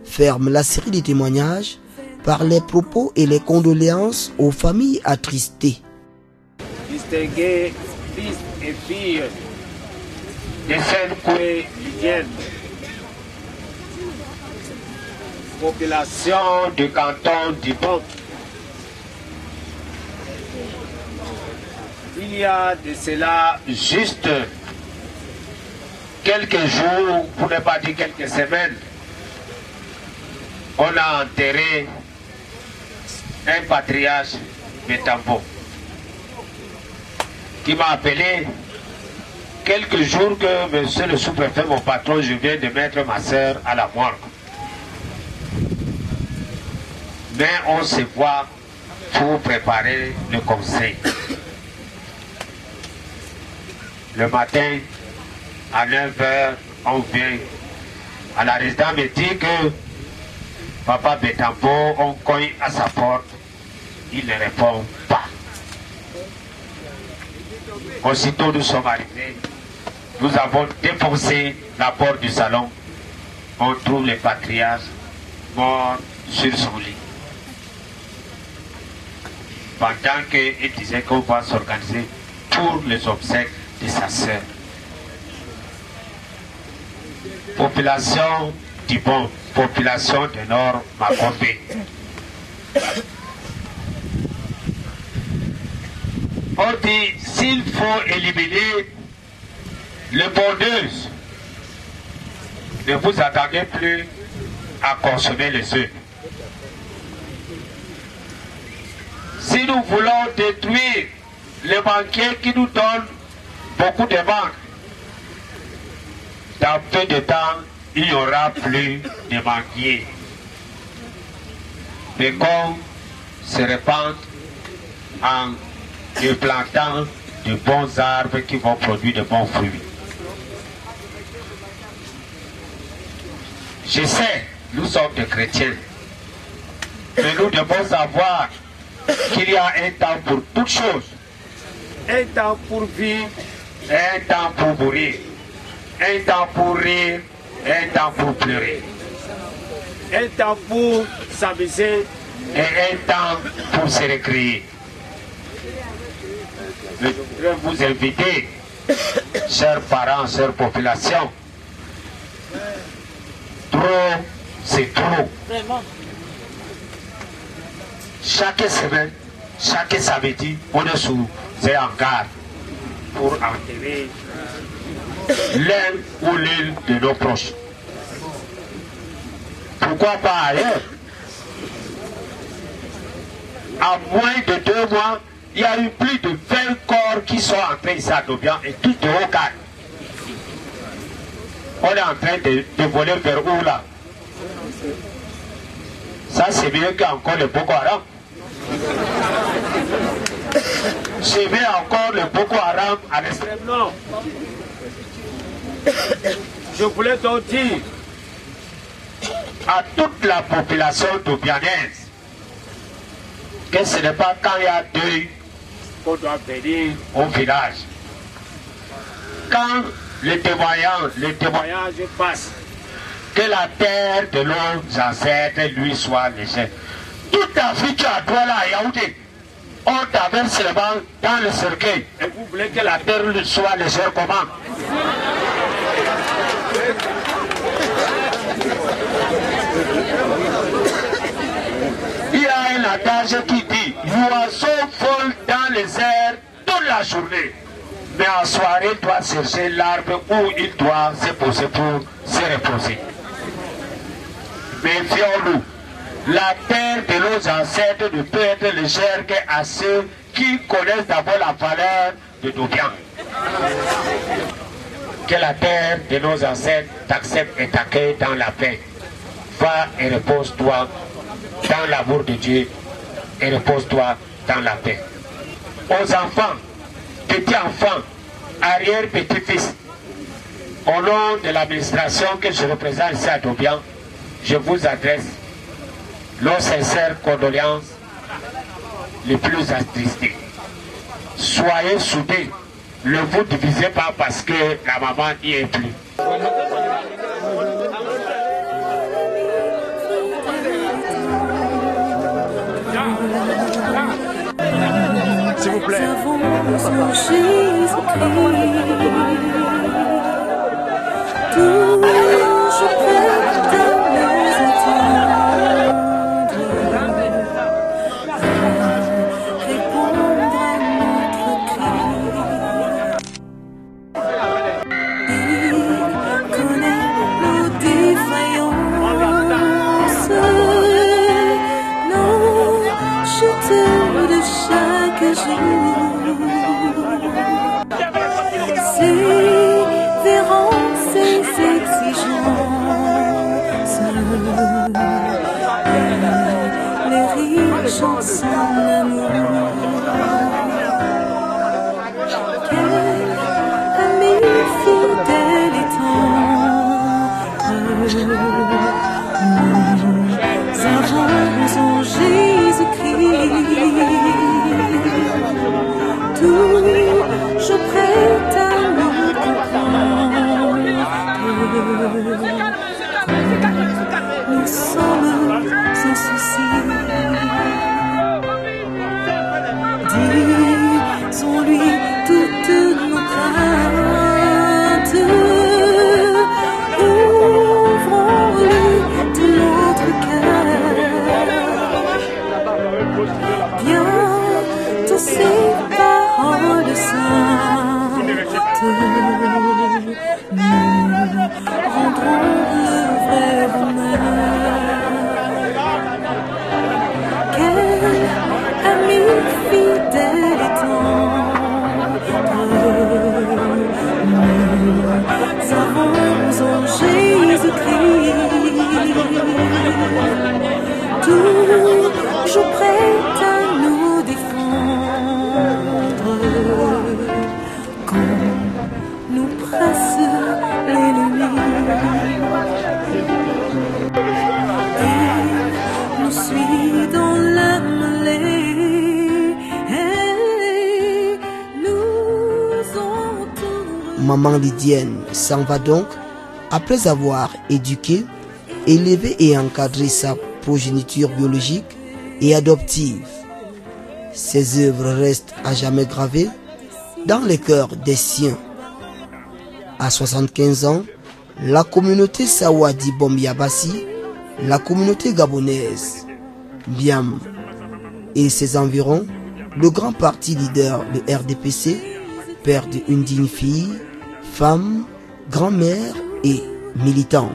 ferme la série de témoignages par les propos et les condoléances aux familles attristées. Distingués fils et filles de Sainte-Coué Lydienne, population du canton d'Ibon. Il y a de cela juste quelques jours, pour ne pas dire quelques semaines, on a enterré un patriarche Bétambo qui m'a appelé quelques jours que monsieur le sous-préfet, mon patron, je viens de mettre ma soeur à la morgue. Mais on se voit pour préparer le conseil. Le matin, à 9h, on vient à la résidence, me dit que Papa Bétambo, on cogne à sa porte, il ne répond pas. Aussitôt nous sommes arrivés, nous avons défoncé la porte du salon. On trouve le patriarche mort sur son lit. Pendant qu'il disait qu'on va s'organiser pour les obsèques de sa sœur. Population d'Ibon, population de Nord Makobé. On dit, s'il faut éliminer les bondeuses, ne vous attendez plus à consommer les œufs. Si nous voulons détruire les banquiers qui nous donnent beaucoup de banques, dans peu de temps, il n'y aura plus de banquiers. Mais qu'on se répande en plantant de bons arbres qui vont produire de bons fruits. Je sais, nous sommes des chrétiens, mais nous devons savoir qu'il y a un temps pour toutes choses. Un temps pour vivre, un temps pour mourir. Un temps pour rire, un temps pour pleurer. Un temps pour s'amuser et un temps pour se récréer. Je voudrais vous inviter, chers parents, chères populations. Trop, c'est trop. Vraiment. Chaque semaine, chaque samedi, on est sous un garde pour enterrer l'un ou l'une de nos proches. Pourquoi pas ailleurs? En moins de 2 mois, il y a eu plus de 20 corps qui sont entrés ici à Dobian et tous de haut cadre. On est en train de voler vers où là? Ça c'est mieux qu'encore le Boko Haram. C'est mieux encore le Boko Haram à l'extrême nord. Je voulais donc dire à toute la population dobianaise que ce n'est pas quand il y a deuil qu'on doit venir au village. Quand les témoignages passent, que la terre de nos ancêtres lui soit légère. Toute ta vie, tu as droit là à Yaoundé. On t'avance seulement dans le cercueil. Et vous voulez que la terre lui soit légère comment? Il y a un adage qui dit l'oiseau vole dans les airs toute la journée, mais en soirée il doit chercher l'arbre où il doit se poser pour se reposer. Méfions-nous, la terre de nos ancêtres ne peut être légère qu'à ceux qui connaissent d'abord la valeur de nos biens. Que la terre de nos ancêtres t'accepte et t'accueille dans la paix. Va et repose-toi dans l'amour de Dieu et repose-toi dans la paix. Aux enfants, petits-enfants, arrière-petits-fils, au nom de l'administration que je représente ici à Dobian, je vous adresse nos sincères condoléances les plus attristées. Soyez soudés, ne vous divisez pas parce que la maman n'y est plus. S'il vous plaît. Nous sommes sans souci. Disons-lui toutes nos craintes. Ouvrons-lui de notre cœur. Bientôt ces paroles saintes nous rendront le vrai bonheur. Quel ami fidèle et tendre nous avons en Jésus-Christ, toujours prêt à nous défendre quand nous presse l'ennemi. Nous suit dans la mêlée et nous entoure. Maman Lydienne s'en va donc après avoir éduqué, élevé et encadré sa progéniture biologique et adoptive. Ses œuvres restent à jamais gravées dans les cœurs des siens. À 75 ans, la communauté Sawadi Bombiabassi, la communauté gabonaise, Biam et ses environs, le grand parti leader, le RDPC, perdent une digne fille, femme, grand-mère et militante.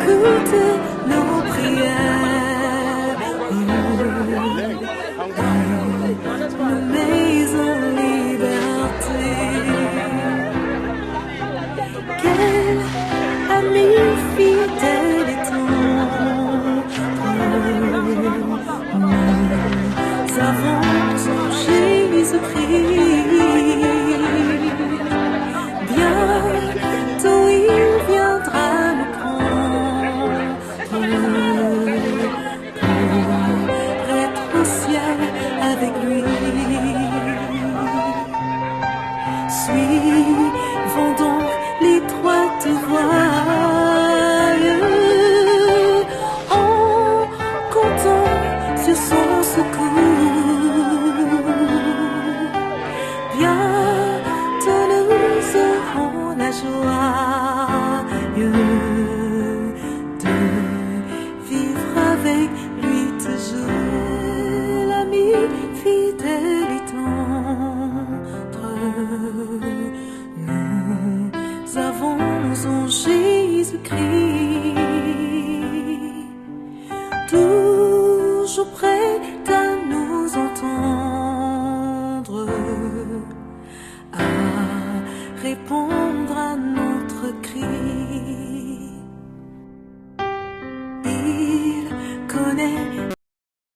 écoute nos prières, nous mets en liberté. Quel ami fidèle est nous avons en Jésus-Christ. Bientôt il viendra nous prendre pour être au ciel avec lui. Suivons donc l'étroite voie en comptant sur son secours. Bientôt nous aurons la joie de vivre avec lui toujours. L'ami fidèle et tendre, nous avons en Jésus-Christ.